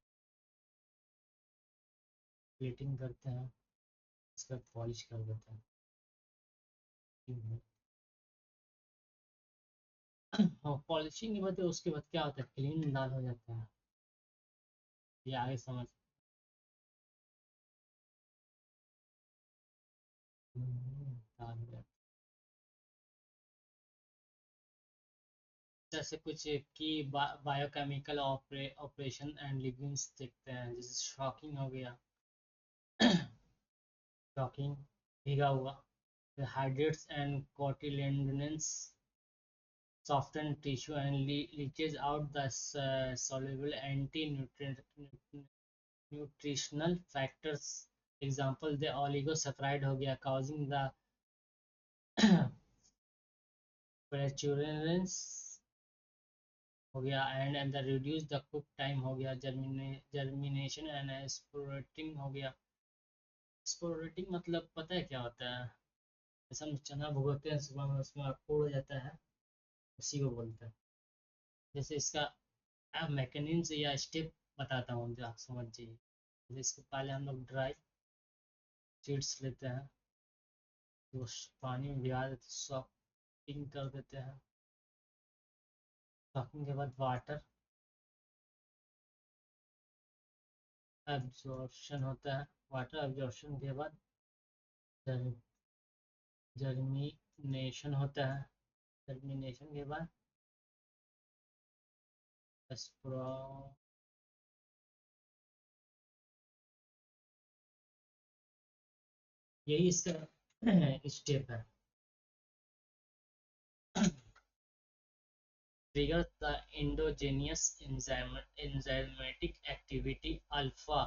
प्लेटिंग करते हैं, उसके बाद पॉलिश कर देते हैं। और पॉलिशिंग के बाद उसके बाद क्या होता है, क्लीन दाल हो जाता है। ये आगे समझ। दाल हो जाता है। जैसे कुछ की बायोकेमिकल ऑपरेशन एंड लिगेंड्स देखते हैं, जैसे शॉकिंग हो गया, शॉकिंग भीगा हुआ, hydrates and cotyledons soften tissue and leaches out the soluble nutritional factors. Example, the oligosaccharide हो गया, causing the preturence हो गया, and the reduce the cook time हो गया, germination and sprouting हो गया। स्पोरेटिंग मतलब पता है क्या होता है? जैसे हम चना भुगोते हैं सुबह में, उसमें अंकुर हो जाता है, उसी को बोलते हैं। जैसे इसका मैकेनिज्म या स्टेप बताता हूँ जो आप समझ जाइए। जैसे इसको पहले हम लोग ड्राई सीड्स लेते हैं, तो पानी में भिगा देते, सॉकिंग कर देते हैं, सॉकिंग के बाद वाटर एब्जॉर्प्शन होता है, वाटर एब्जॉर्प्शन के बाद जर्मिनेशन होता है, जर्मिनेशन के बाद स्प्रो यही इसका स्टेप है। Triggers the endogenous enzymatic activity alpha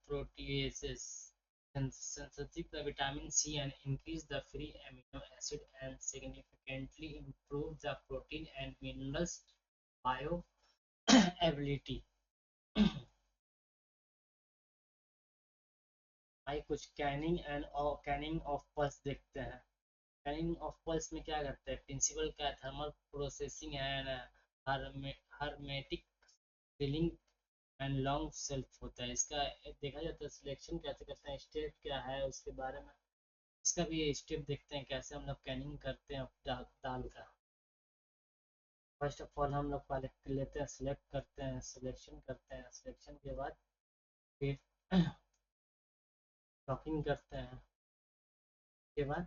proteases synthesize the vitamin C and increase the free amino acid and significantly improve the protein and minerals bioavailability। भाई कुछ कैनिंग ऑफ पल्स देखते हैं। कैनिंग ऑफ पल्स में क्या करते हैं, principal क्या है, thermal processing and hermetic sealing and long self होता है। इसका देखा जाता है सिलेक्शन कैसे करते हैं, स्टेप क्या है उसके बारे में, इसका भी स्टेप देखते हैं कैसे हम लोग कैनिंग करते हैं दाल का। फर्स्ट ऑफ ऑल हम लोग पहले लेते हैं, सिलेक्ट करते हैं, सिलेक्शन करते हैं, सिलेक्शन के बाद फिर टॉकिंग करते हैं, उसके बाद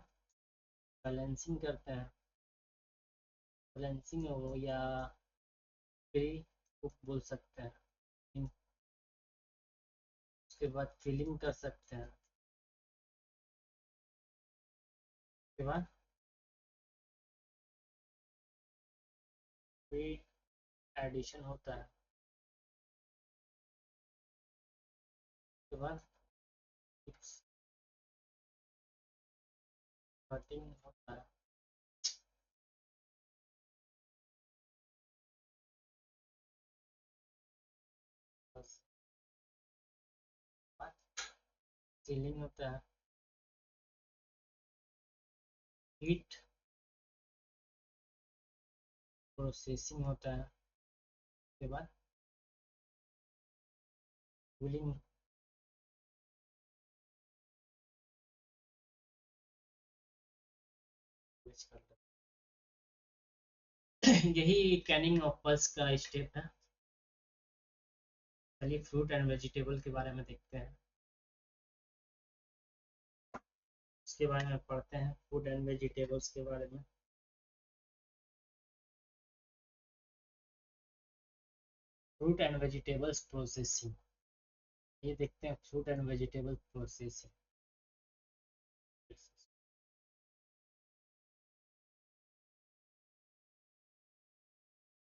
बैलेंसिंग करते हैं, बैलेंसिंग हो या प्री कुक बोल सकते हैं, उसके बाद फिलिंग कर सकते हैं, उसके बाद प्री एडिशन होता है, उसके बाद कटिंग होता है, बस सीलिंग होता है, हीट प्रोसेसिंग होता है, उसके बाद कूलिंग कर यही कैनिंग ऑफ पल्स का स्टेप है। चलिए फ्रूट एंड वेजिटेबल के बारे में देखते हैं। उसके बारे में पढ़ते हैं, फूड एंड वेजिटेबल्स के बारे में। फ्रूट एंड वेजिटेबल्स प्रोसेसिंग, ये देखते हैं फ्रूट एंड वेजिटेबल प्रोसेसिंग।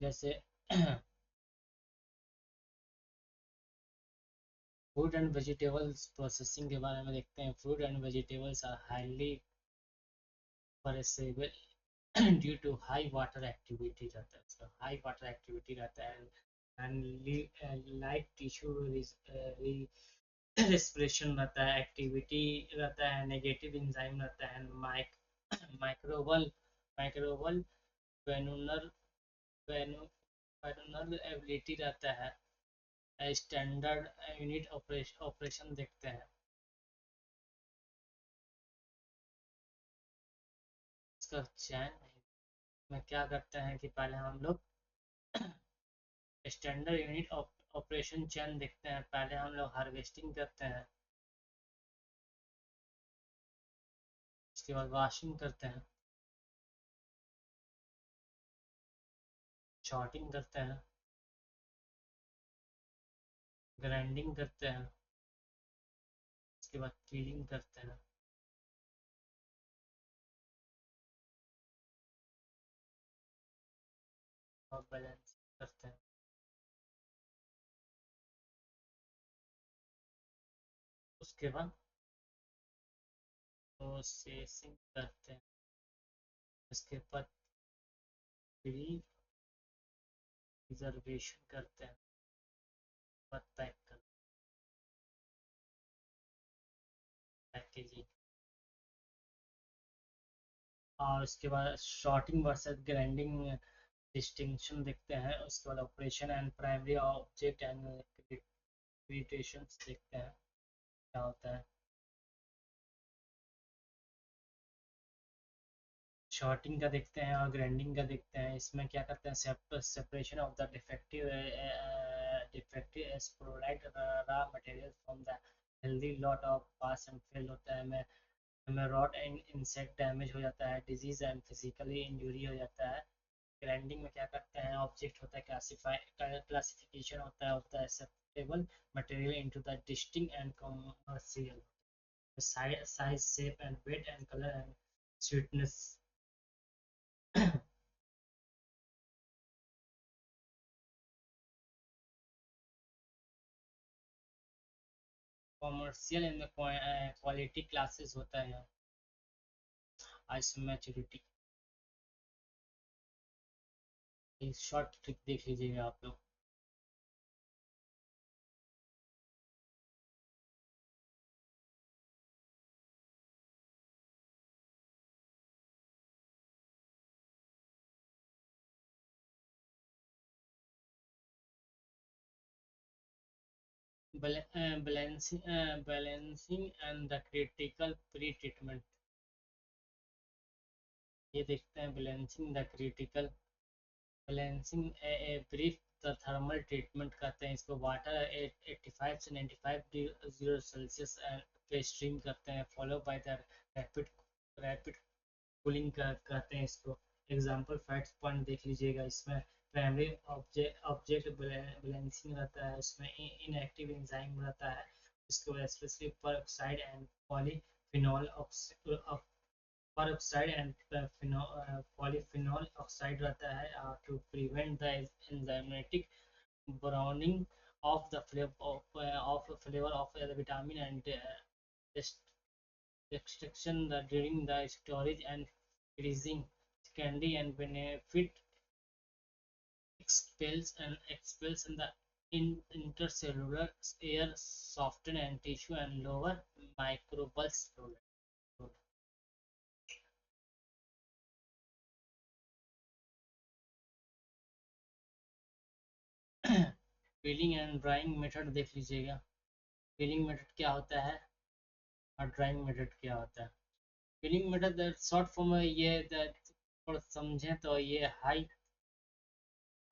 जैसे फूड एंड वेजिटेबल्स प्रोसेसिंग के बारे में देखते हैं। Fruit and vegetables are highly perishable due to high water activity रहता है, उसका हाई वाटर एक्टिविटी रहता है, एंड लाइट टिश्यू रेस्पिरेशन रहता है, एक्टिविटी रहता है, नेगेटिव एंजाइम रहता है, माइक्रोबल माइक्रोबल वेनुलर वेनुलर एबिलिटी रहता है। स्टैंडर्ड यूनिट ऑपरेशन देखते हैं। इसका चयन में क्या करते हैं कि पहले हम लोग स्टैंडर्ड यूनिट ऑपरेशन चयन देखते हैं। पहले हम लोग हार्वेस्टिंग करते हैं, उसके बाद वॉशिंग करते हैं, शॉर्टिंग करते हैं, ग्राइंडिंग करते हैं, उसके बाद पीलिंग करते हैं और बैलेंस करते हैं। उसके बाद प्रोसेसिंग करते हैं, उसके बाद प्रिजर्वेशन करते हैं, बाद पैक करते हैं, पैकेजिंग, और उसके बाद शॉर्टिंग वर्सेस ग्राइंडिंग डिस्टिंक्शन देखते हैं। उसके बाद operation and primary object and creations देखते हैं क्या होता है। शॉर्टिंग का देखते हैं और ग्राइंडिंग का देखते हैं। इसमें क्या करते हैं, separation of the defective spoiled raw material from the healthy lot of pass and fail होता है। हमें रॉट एंड इंसेक्ट डैमेज हो जाता है, डिजीज एंड फिजिकली इंजरी हो जाता है। ग्राइंडिंग में क्या करते हैं, ऑब्जेक्ट होता है, क्लासिफिकेशन होता है acceptable material into the distinct and commercial, size shape and weight and colour and sweetness. Commercial in quality classes होता है। आइसोमेचुरिटी, एक शॉर्ट ट्रिक देख लीजिएगा आप लोग। Balancing and the critical pre treatment, ये देखते हैं balancing the critical. Balancing a brief the thermal treatment कहते हैं इसको। वाटर 85 से 95 सेल्सियस पे स्ट्रीम करते हैं, follow by the rapid rapid cooling कहते हैं इसको। एग्जाम्पल फैक्ट्स पॉइंट देख लीजिएगा इसमें। प्राइमरी ऑब्जेक्ट बैलेंसिंग रहता है, उसमें इनएक्टिव एंजाइम रहता है। उसके बाद specially peroxide and polyphenol peroxide and polyphenol oxide रहता है to prevent the enzymatic browning of the flavor of the vitamin and extraction during the storage and freezing. Candy and benefit expels in the intercellular air, soften and tissue and lower microbial load. Piling and drawing method देख लीजिएगा। Piling method क्या होता है और drawing method क्या होता है। Piling method short form में ये थोड़ा समझें तो ये हाई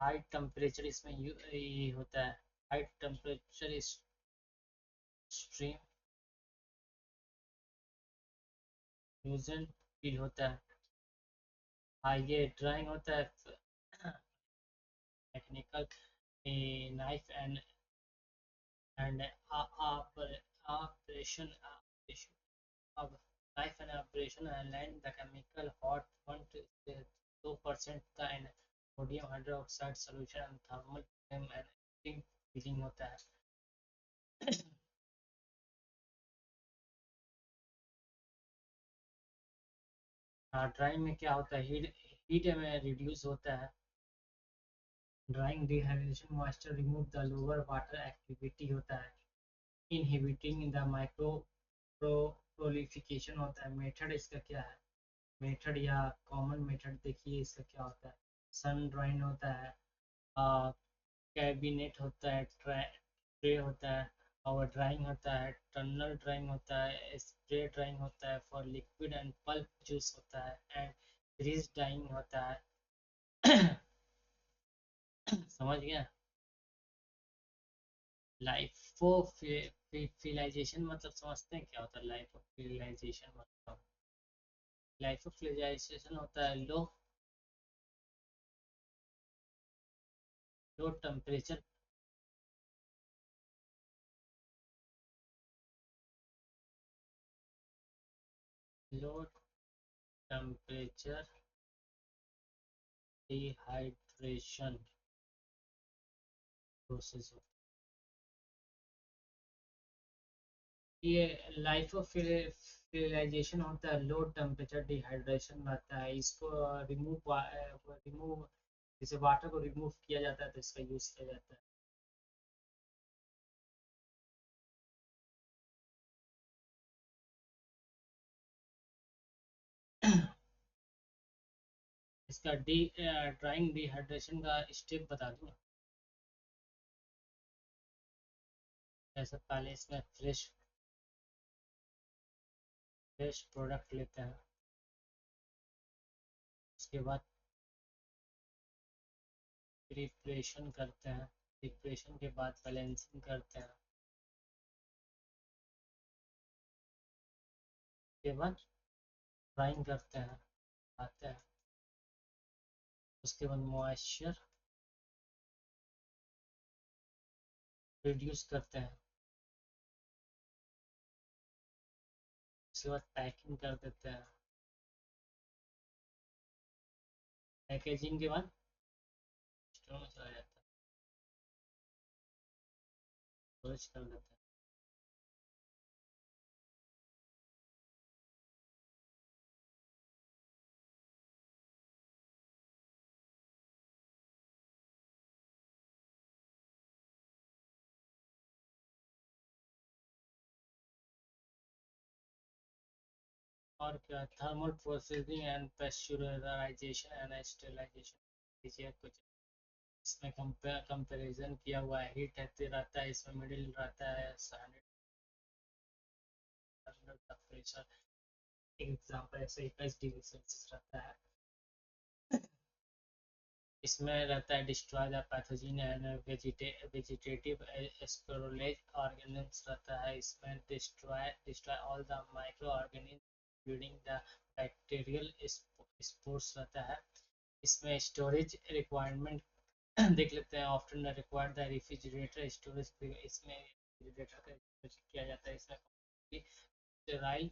हाई टेम्परेचर इसमें ये होता है। हाई टेम्परेचर स्ट्रीम न्यूजेंट फील होता है। हाँ, ये ड्राइंग होता है technical knife and operation of life and operation and land the chemical hot 1 to 2% का and sodium hydroxide solution and thermal flame and heating feeling होता है। ड्राइंग में क्या होता है, हीट में रिड्यूस होता है। Drawing dehydration moisture remove the lower water activity होता है। इनहिबिटिंग द माइक्रो प्रोलिफिकेशन होता है। मेथड इसका क्या है, मेथड या कॉमन मेथड देखिए इसका क्या होता है। सन ड्राइंग होता है, कैबिनेट होता है, ट्रे होता है, और ड्राइंग होता है, टनल ड्राइंग होता है, स्प्रे ड्राइंग होता है, for liquid and pulp juice होता है, एंड ग्रीस ड्राइंग होता है। समझ गया। लाइफोफिलाइजेशन मतलब समझते हैं क्या होता है लाइफोफिलाइजेशन मतलब। लाइफोफिलाइजेशन होता है low temperature low temperature dehydration process होता है। ये लाइफोफिलाइजेशन होता है, लो टेम्परेचर डिहाइड्रेशन रहता है। इसको रिमूव जैसे वाटर को रिमूव किया जाता है तो इसका यूज किया जाता है। इसका ड्राइंग डिहाइड्रेशन का स्टेप बता दूँ। जैसे पहले इसमें फ्रेश प्रोडक्ट लेते हैं, उसके बाद प्रिपरेशन करते हैं, प्रिपरेशन के बाद बैलेंसिंग करते हैं, उसके बाद ड्राइंग करते हैं, आते हैं, उसके बाद मॉइस्चर रिड्यूस करते हैं, उसके बाद पैकिंग कर देते हैं, पैकेजिंग के बाद स्टोर में चला जाता है, स्टोरेज कर देते हैं। और क्या, thermal processing and pasteurisation and sterilisation कीजिए कुछ। इसमें कंपैरिजन किया हुआ है, हीट रहता है, इसमें मिडिल रहता है 100 टेम्परेचर। एग्जाम्पल ऐसे 21 डिग्री सेल्सियस रहता है। इसमें रहता है destroy the pathogen and vegetative spoilage organisms रहता है। इसमें destroy all the microorganism including the bacterial spores रहता है। इसमें स्टोरेज रिक्वायरमेंट देख लेते हैं। Often required the refrigerator storage, इसमें रेफ्रिजरेटर का यूज किया जाता है। इसमें स्टेराइल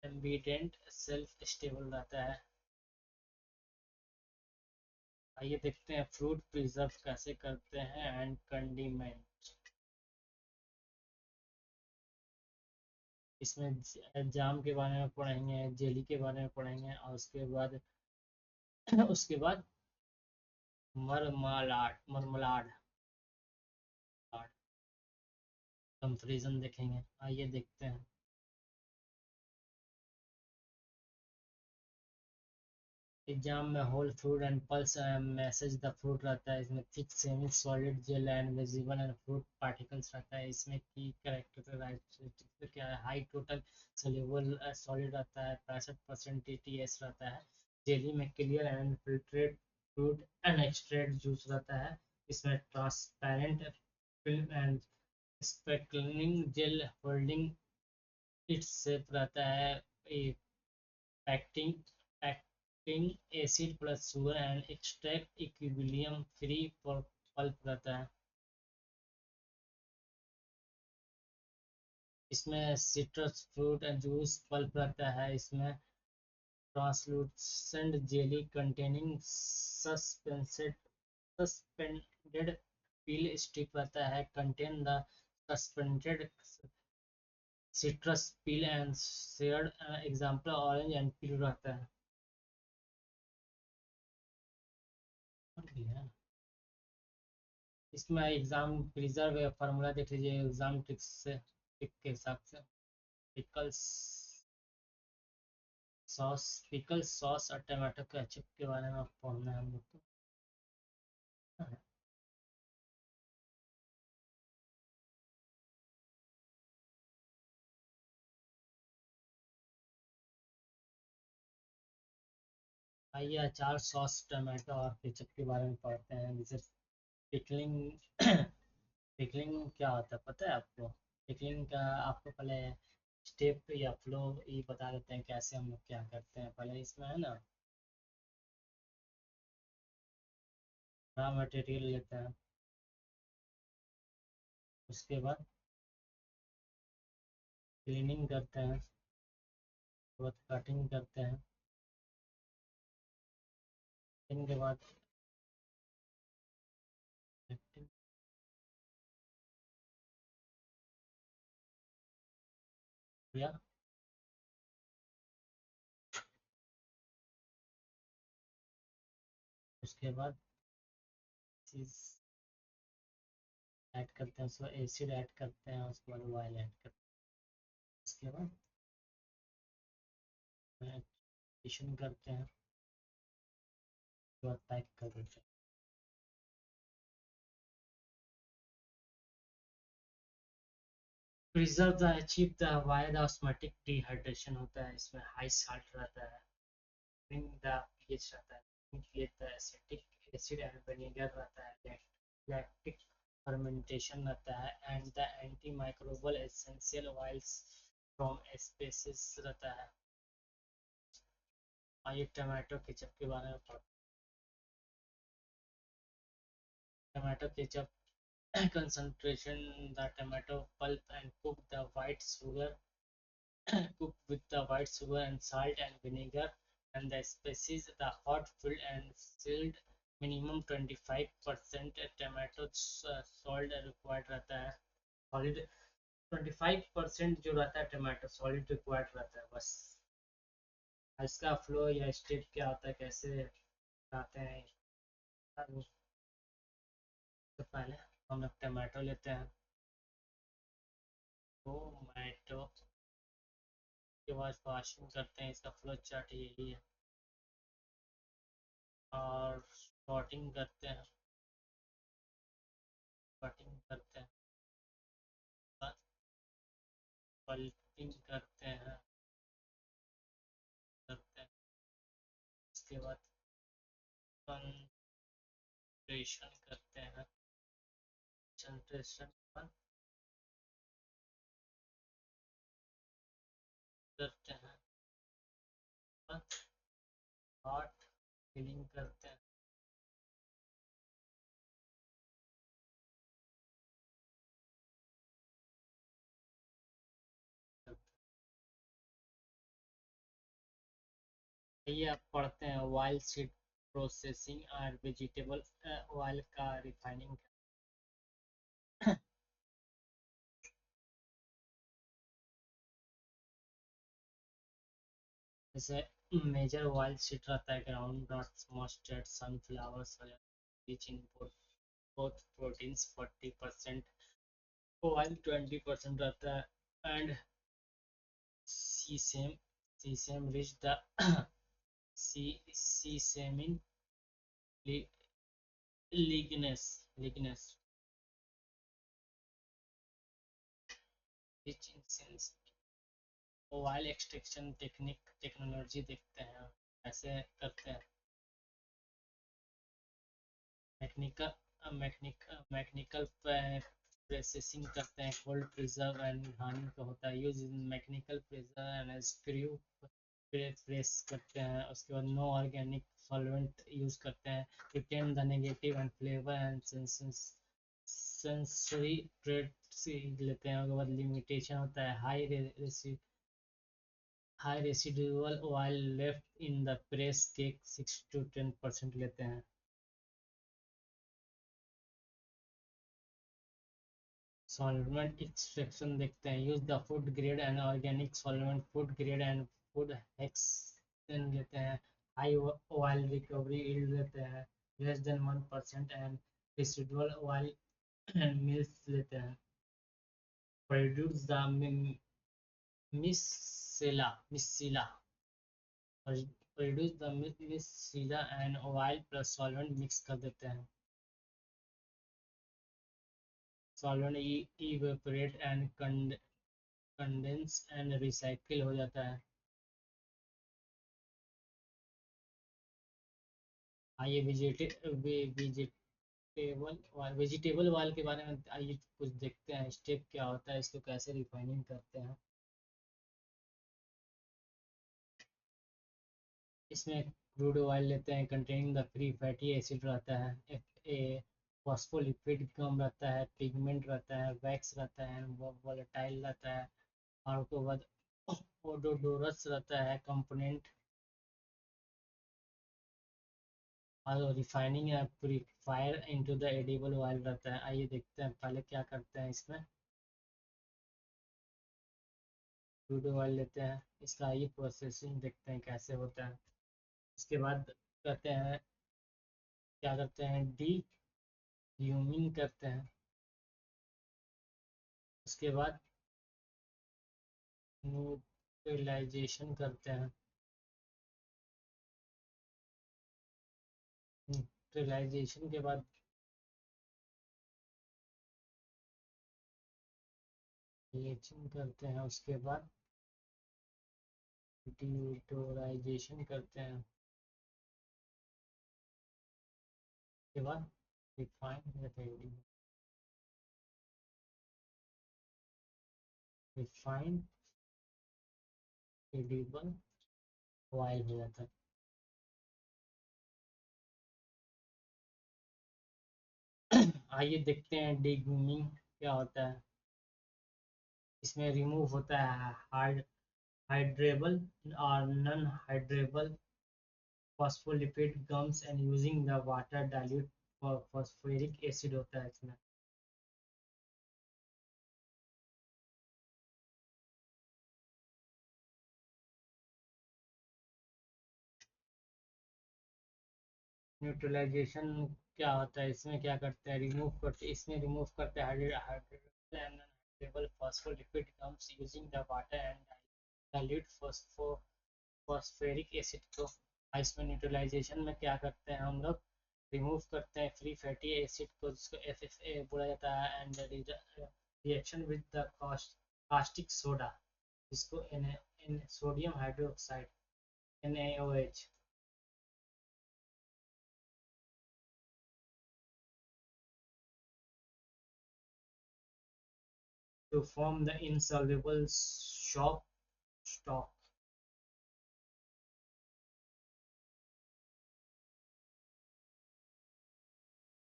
एम्बिडेंट सेल्फ स्टेबल रहता है। आइए देखते हैं फ्रूट प्रिजर्व कैसे करते हैं एंड कंडीमेंट। इसमें जाम के बारे में पढ़ेंगे, जेली के बारे में पढ़ेंगे, और उसके बाद मरमलाड कंपेरिजन देखेंगे। आइए देखते हैं। एग्जाम में whole fruit and pulse message the fruit रहता है। इसमें thick semi solid gel and visible and fruit particles रहता है। इसमें की कैरेक्टरिस्टिक क्या है, हाई टोटल सोल्यूबल सॉलिड रहता है, 65% TTS रहता है। जेली में clear and filtrate fruit and extract juice रहता है। इसमें transparent film and sparkling gel holding its shape रहता है। acting acting acid plus sugar and extract equilibrium free pulp रहता है। इसमें सिट्रस फ्रूट जूस पल्प रहता है। इसमें translucent jelly containing suspended peel stick रहता है। Contain the suspended citrus peel and shared example orange and peel रहता है। इसमें एग्जाम प्रिजर्व फार्मूला देख लीजिए एग्जाम ट्रिक्स से ट्रिक के हिसाब से। पिकल्स सॉस और टमाटो केचप के बारे में पढ़ना है हम लोग को। आइए अचार सॉस टमाटो और केचप के बारे में पढ़ते हैं। जैसे पिकलिंग पिकलिंग क्या होता है पता है आपको? पिकलिंग का आपको पहले स्टेप या फ्लो ये बता देते हैं कैसे हम लोग क्या करते हैं। पहले इसमें है ना रॉ मटेरियल लेते हैं। उसके बाद क्लीनिंग करते हैं। उसके बाद कटिंग करते हैं। कटिंग के बाद या उसके बाद चीज़ ऐड करते हैं। उसके बाद एसिड ऐड करते हैं। उसके बाद ऑयल ऐड करते हैं। उसके बाद फिशन करते हैं। उसके बाद पैक कर देते हैं। Preserve the achieve the wide osmotic dehydration होता है। इसमें हाई साल्ट रहता है। ब्रिंग द पीएच रहता है। Create the acetic acid and vinegar रहता है। लैक्टिक फर्मेंटेशन रहता है and the anti microbial essential oils from species रहता है। आइए टमाटो केचप के बारे में पढ़ते हैं। Tomato ketchup concentration the tomato pulp and cook the white sugar cook with the white sugar and salt and vinegar and the spices the hot filled and sealed minimum 25% tomato salt required रहता है। Solid 25% जो रहता है tomato solid required रहता है बस। इसका flow या स्टेप क्या होता है कैसे बनाते हैं। तो पहले हम लोग टमाटो लेते हैं। टोमेटो के बाद वॉशिंग करते हैं। इसका फ्लो चार्ट यही है। और सॉर्टिंग करते हैं। कटिंग करते हैं। पल्पिंग करते हैं। उसके बाद कंसंट्रेशन करते हैं। कंसंट्रेशन करते हैं। हॉट फिलिंग करते हैं। ये आप पढ़ते हैं ऑयल सीड प्रोसेसिंग और वेजिटेबल ऑयल का रिफाइनिंग। जैसे मेजर ऑयल सीड रहता है groundnuts mustard sunflower soya rich in both proteins 40% oil 20% रहता है and sesame sesame rich the sesamin lignans rich in sense. Oil extraction technology देखते हैं कैसे करते हैं। मैकेनिकल मैकेनिकल प्रोसेसिंग करते हैं, कोल्ड प्रिजर्व एंड हानि का होता है, use in mechanical pressure and screw press करते हैं। उसके बाद नो ऑर्गेनिक सॉल्वेंट यूज करते हैं, retain the negative and flavour and sensory traits लेते हैं। उसके बाद लिमिटेशन होता है, high residual oil left in the press cake 6 to 10% लेते हैं। सॉल्वेंट एक्सट्रैक्शन देखते हैं, use the food grade and organic solvent, food grade and food hexane लेते हैं। हाई ऑयल रिकवरी यील्ड लेते हैं, less than 1% and residual oil mills लेते हैं। Produce the miscella produce the मिससीला and oil plus solvent mix कर देते हैं। Solvent evaporate and condense and recycle हो जाता है। आइए वेजिटेबल ऑयल के बारे में आइए कुछ देखते हैं, स्टेप क्या होता है, इसको कैसे रिफाइनिंग करते हैं। इसमें क्रूड ऑयल लेते हैं, containing the free fatty acid रहता है, फॉस्फोलिपिड कम रहता है, पिगमेंट रहता है, वैक्स रहता है, वोलेटाइल रहता है, और उसके बाद ओडोडोरस रहता है कंपोनेंट, और रिफाइनिंग या purifier into the edible oil रहता है। आइए देखते हैं पहले क्या करते हैं। इसमें क्रूड ऑयल लेते हैं, इसका आइए प्रोसेसिंग देखते हैं कैसे होता है। उसके बाद करते हैं, क्या करते हैं, डी ह्यूमिंग करते हैं। उसके बाद न्यूट्रलाइजेशन करते हैं। न्यूट्रलाइजेशन के बाद ब्लीचिंग करते हैं। उसके बाद डिटोराइजेशन करते हैं। उसके बाद रिफाइंड एडिबल ऑयल हो जाता है। आइए देखते हैं डिगमिंग क्या होता है। इसमें रिमूव होता है हाइड्रेबल और non hydratable phospholipid gums and using the water dilute phosphoric acid होता है इसमें। न्यूट्रलाइजेशन क्या होता है, इसमें क्या करते हैं, रिमूव करते हैं, इसमें रिमूव करते हैं hydratable phospholipid gums using the water and dilute phosphoric acid को। इसमें न्यूट्रलाइजेशन में क्या करते हैं हम लोग, रिमूव करते हैं फ्री फैटी एसिड को, जिसको FFA बोला जाता है, and reaction with the caustic soda, जिसको sodium hydroxide NaOH, to form the insoluble shock stock।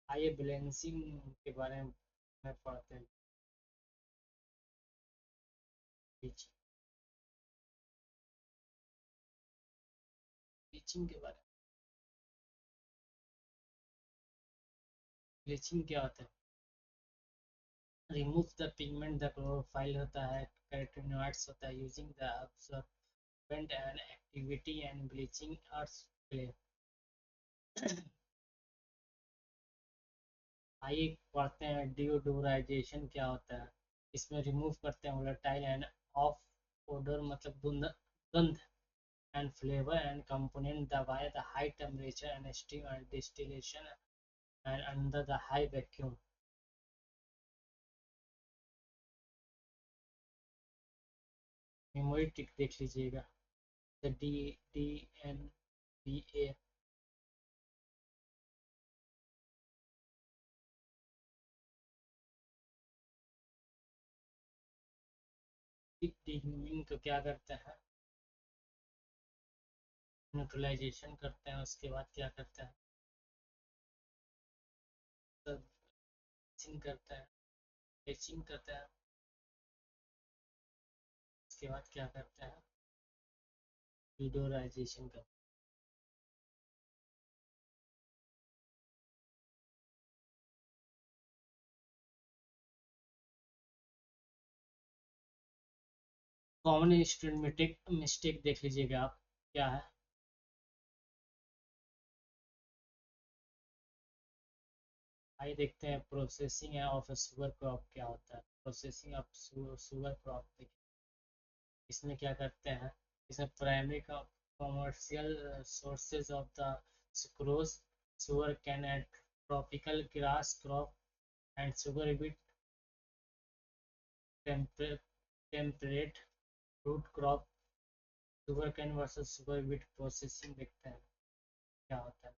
आइए बैलेंसिंग के बारे में पढ़ते हैं। ब्लीचिंग के बारे में, ब्लीचिंग क्या होता है, remove the pigment, the chlorophyll होता है, कैरोटीनॉइड्स होता है, using the absorbent and activity and bleaching earth clay. आइए पढ़ते हैं डिओडोराइजेशन क्या होता है। इसमें रिमूव करते हैं वोलेटाइल एंड ऑफ ओडर मतलब गंध एंड फ्लेवर एंड कंपोनेंट दबाए the high temperature and steam and distillation and under the high vacuum. Memory tick देख लीजिएगा, DNBA। डीह्यूमिंग को क्या करते हैं, न्यूट्रलाइजेशन करते हैं, उसके बाद क्या करते हैं, करते हैं, एचिंग करते हैं, उसके बाद क्या करते हैं, फ्लूइडाइजेशन करते हैं। कॉमन इंस्ट्रूमेंटिक मिस्टेक देख लीजिएगा आप, क्या है। आइए देखते हैं प्रोसेसिंग ऑफ शुगर क्रॉप क्या होता है। प्रोसेसिंग ऑफ शुगर क्रॉप, इसमें क्या करते हैं, इसमें प्राइमरी का commercial sources of the sucrose, sugar cane and tropical grass crop and sugar beet, temperate fruit crop, sugar cane versus sugar beet processing देखते हैं क्या होता है।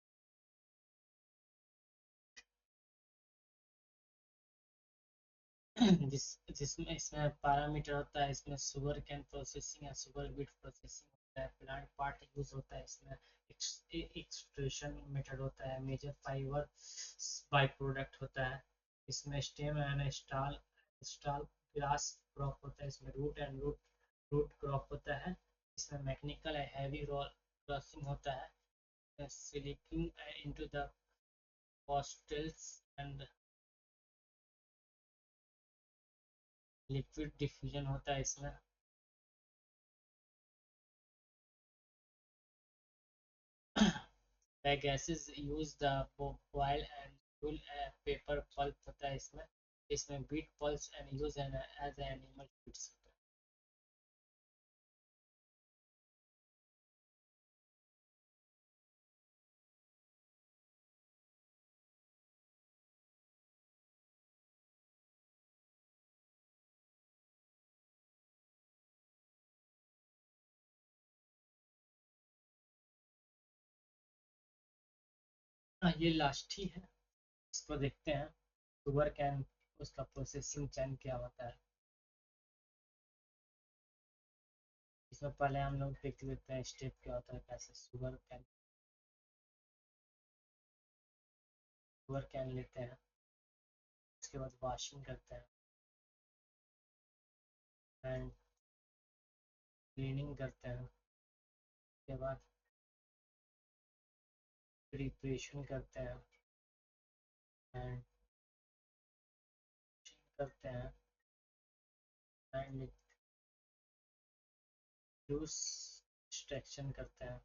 जिसमें इसमें पैरामीटर होता है, इसमें शुगर कैन प्रोसेसिंग या शुगर बीट प्रोसेसिंग होता है, प्लांट पार्ट यूज होता है, इसमें एक्सट्रूशन मेथड होता है, मेजर फाइबर बाई प्रोडक्ट होता है, इसमें stem and stall stall grass crop होता है, इसमें रूट एंड रूट क्रॉप होता है, इसमें मैकेनिकल हैवी रोल क्रॉसिंग होता है, सिलिकिंग into the pustules and liquid diffusion होता है इसमें। The gases use the boil and fuel paper pulp होता है इसमें, इसमें wheat pulps and use as animal feeds होता है। ये लास्ट ही है, इसको देखते हैं, शुगर कैन, उसका प्रोसेसिंग चैन क्या होता है। इसमें पहले हम लोग देख लेते हैं स्टेप क्या होता है, कैसे शुगर कैन लेते हैं, उसके बाद वॉशिंग करते हैं एंड क्लीनिंग करते हैं, उसके बाद प्रिपरेशन करते हैं एंड करते हैं एंड जूस एक्सट्रैक्शन करते हैं,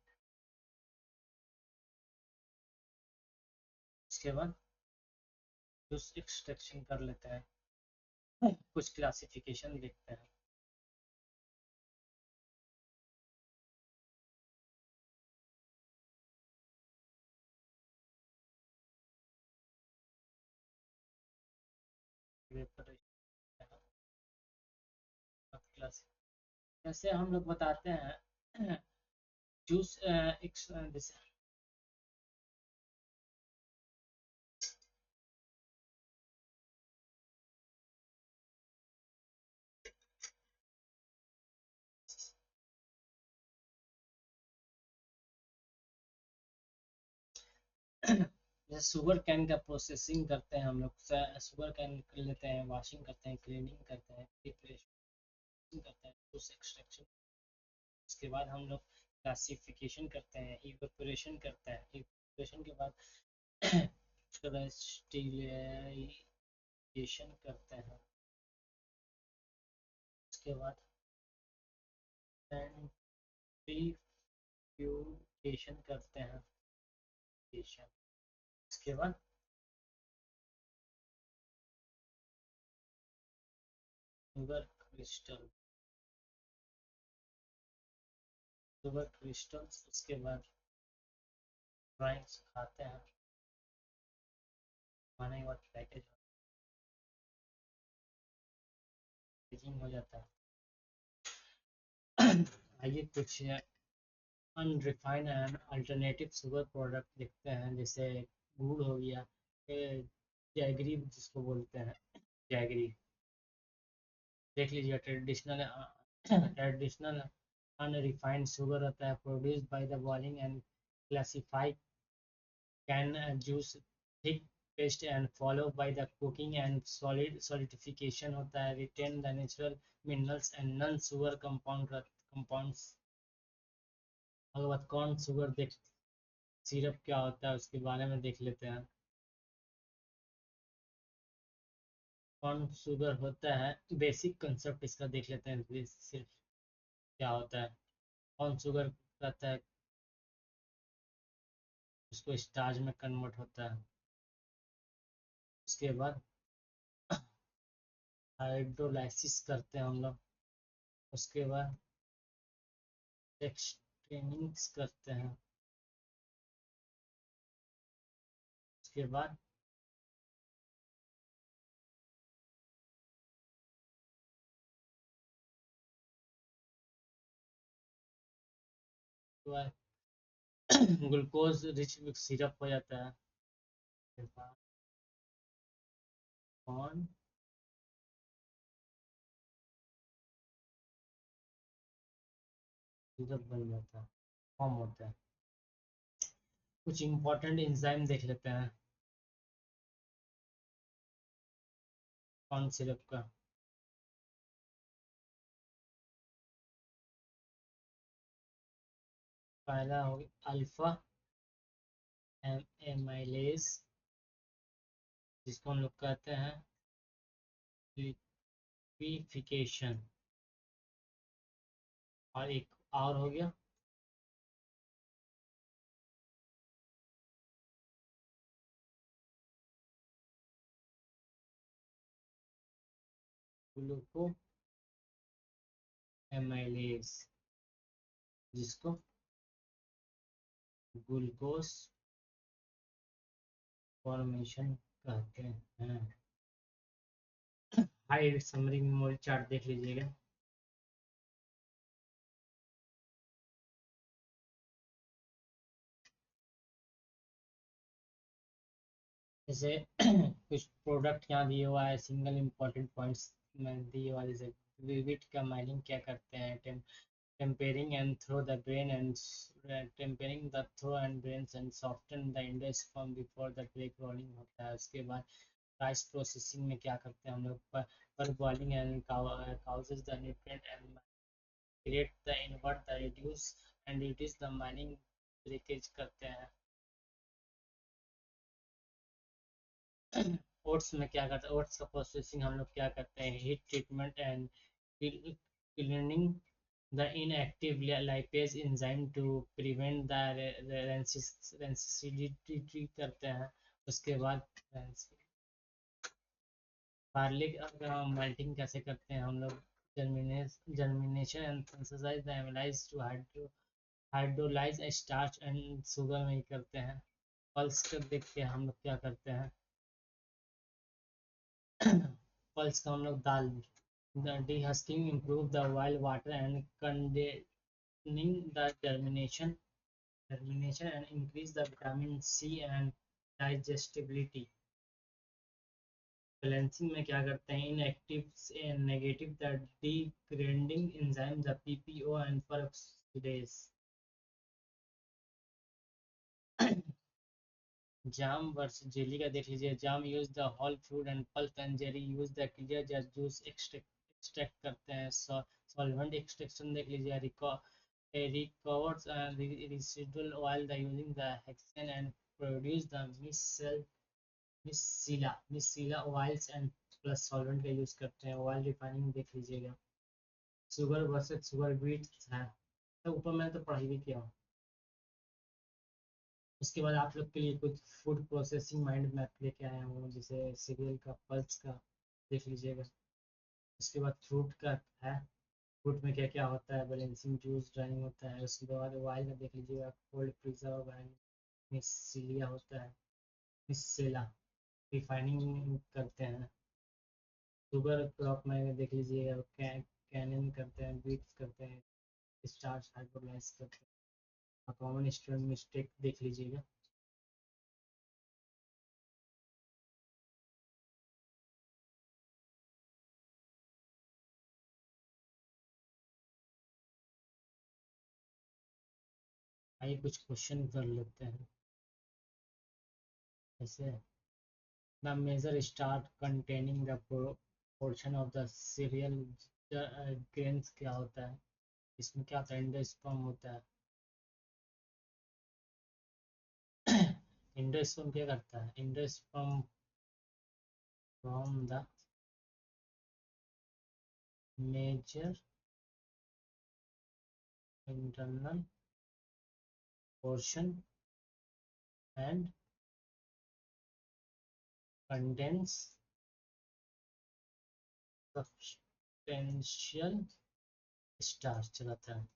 उसके बाद जूस एक्सट्रैक्शन कर लेते हैं, कुछ क्लासिफिकेशन देखते हैं। जैसे हम लोग बताते हैं जूस जैसे जैसे शुगर कैन का प्रोसेसिंग करते हैं हम लोग, शुगर कैन कर लेते हैं, वॉशिंग करते हैं, क्लीनिंग करते हैं, प्रिपरेशन करते हैं, जूस एक्सट्रैक्शन, उसके बाद हम लोग क्लासिफिकेशन करते हैं, इवेपोरेशन करते हैं, इवेपोरेशन के बाद उसके बाद स्टीरिलाइजेशन करते हैं, उसके बाद सेंट्रीफ्यूगेशन करते हैं, उसके बाद शुगर क्रिस्टल शुगर क्रिस्टल्स, उसके बाद ड्राइंग सुखाते हैं, खाने के बाद पैकेजिंग हो जाता है। आइए कुछ unrefined and alternative sugar product देखते हैं, जैसे गुड़ हो गया, जैगरी जिसको बोलते हैं, जैगरी देख लीजिए, ट्रेडिशनल ट्रेडिशनल unrefined sugar होता है produced by the boiling and classify can juice thick paste and followed by the cooking and solidification होता है retain the natural minerals and non sugar compounds। अगर बात कॉर्न शुगर देख syrup क्या होता है उसके बारे में देख लेते हैं। कॉर्न शुगर होता है बेसिक कंसेप्ट इसका देख लेते हैं सिर्फ क्या होता है। कॉर्न शुगर कहता है उसको स्टार्च में कन्वर्ट होता है। उसके बाद हाइड्रोलाइसिस करते हैं हम लोग। उसके बाद एक्सट्रेनिंग्स करते हैं। उसके बाद ग्लूकोज रिच सिरप हो जाता है। उसके बाद कॉर्न सिरप बन जाता है, फॉर्म होता है। कुछ इंपॉर्टेंट एंजाइम देख लेते हैं कॉर्न सिरप का। पहला हो गया अल्फा एमाइलेज, जिसको हम लोग कहते हैं लिपिफिकेशन। और एक और हो गया ग्लूको एमाइलेज, जिसको ग्लूकोज फॉर्मेशन कहते हैं। हाई समरी मेमोरी चार्ट देख लीजिएगा। जैसे कुछ प्रोडक्ट यहाँ दिए हुआ है, सिंगल इम्पोर्टेंट पॉइंट्स में दिए हुआ। जैसे विविट का माइनिंग क्या करते हैं, tempering and throw the bran and tempering the throw and brans and soften the endosperm before the break rolling होता है। उसके बाद राइस प्रोसेसिंग में क्या करते हैं हम लोग, पर boiling and causes the nutrient and create the invert the reduce the mining breakage करते हैं। ओट्स में क्या करते हैं, ओट्स का प्रोसेसिंग हम लोग क्या करते हैं, heat treatment and cleaning the inactive lipase enzyme to prevent the rancidity करते हैं। उसके बाद गार्लिक मेल्टिंग कैसे करते हैं हम लोग, germination and synthesize the amylase to hydrolyze starch and sugar में ही करते हैं। पल्स कर देख के हम लोग क्या करते हैं, पल्स का हम लोग दाल dehusking improve the wild water and containing the germination and increase the vitamin C and digestibility। Balancing में क्या करते हैं, inactive and negative the degrading enzyme the PPO and peroxidase। Jam versus jelly का देख लीजिए। Jam use the whole fruit and pulp and jelly use the clear juice extract करते हैं। Solvent extraction देख लीजिए। Recovers residual oil the using the hexane and produce the miscella oils and plus solvent का use करते हैं। Oil refining देख लीजिएगा। Sugar versus sugar beats है, तो ऊपर मैंने तो पढ़ाई भी किया। उसके बाद आप लोग के लिए कुछ फूड प्रोसेसिंग माइंड मैप लेके आया हूँ, जैसे सीरियल का, पल्स का देख लीजिएगा। उसके बाद फ्रूट का है, फ्रूट में क्या क्या होता है, बैलेंसिंग जूस ड्राइंग होता है। उसके बाद वाइल का देख लीजिएगा, कोल्ड प्रिजर्व एंड मिससीलिया होता है, मिससेला रिफाइनिंग करते हैं। शुगर क्रॉप में देख लीजिएगा, कैनिंग करते हैं, बीट्स करते हैं, स्टार्च हाइड्रोलाइज करते हैं। कॉमन स्टूडेंट मिस्टेक देख लीजिएगा। आइए कुछ क्वेश्चन कर लेते हैं। जैसे the major star containing the portion of the cereal grains क्या होता है? इसमें क्या होता है? एंडोस्पर्म होता है। एंडोस्पर्म क्या करता है? Endosperm from the major internal portion and contains substantial starch रहता है।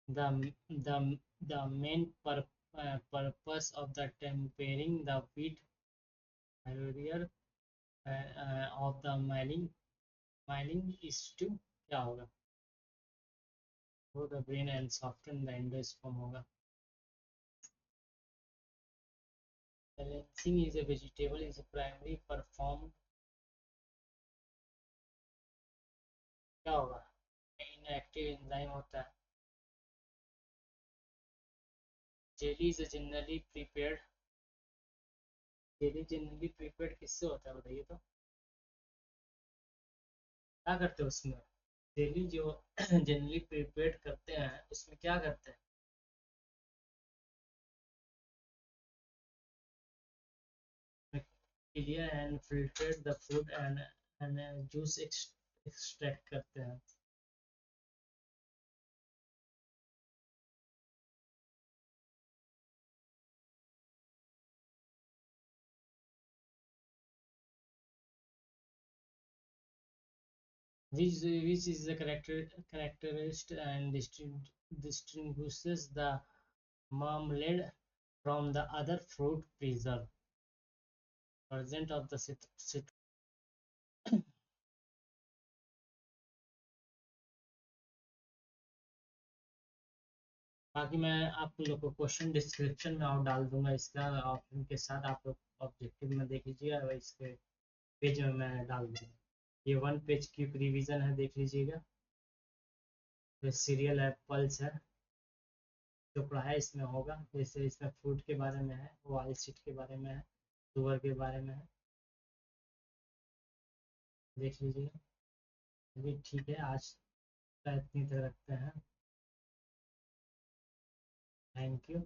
The main purpose of the tempering the wheat barrier of the milling is to क्या होगा? grow the grain and soften the endosperm होगा। Balancing is a vegetable is a primary performed क्या होगा? inactive enzyme होता है। Jelly is generally prepared किससे होता है बताइए तो? क्या करते हैं उसमें? जेली जो जनरली प्रिपेयर करते हैं उसमें क्या करते हैं? Clear and filtered the fruit and juice extract करते हैं। Which is the characteristic and distinguishes the marmalade from the other fruit preserve present of the cit बाकी मैं आप लोग को क्वेश्चन डिस्क्रिप्शन में और डाल दूंगा इसका ऑप्शन के साथ। आप लोग ऑब्जेक्टिव में देख लीजिएगा और इसके पेज में मैं डाल दूंगा। ये 1 पेज की रिवीजन है, देख लीजिएगा। तो सीरियल है, पल्स है, जो पढ़ाई इसमें होगा। जैसे इसमें फ्रूट के बारे में है, वाइल सीड के बारे में है, शुगर के बारे में है, देख लीजिएगा। चलिए ठीक है, आज का इतनी तक रखते हैं। Thank you.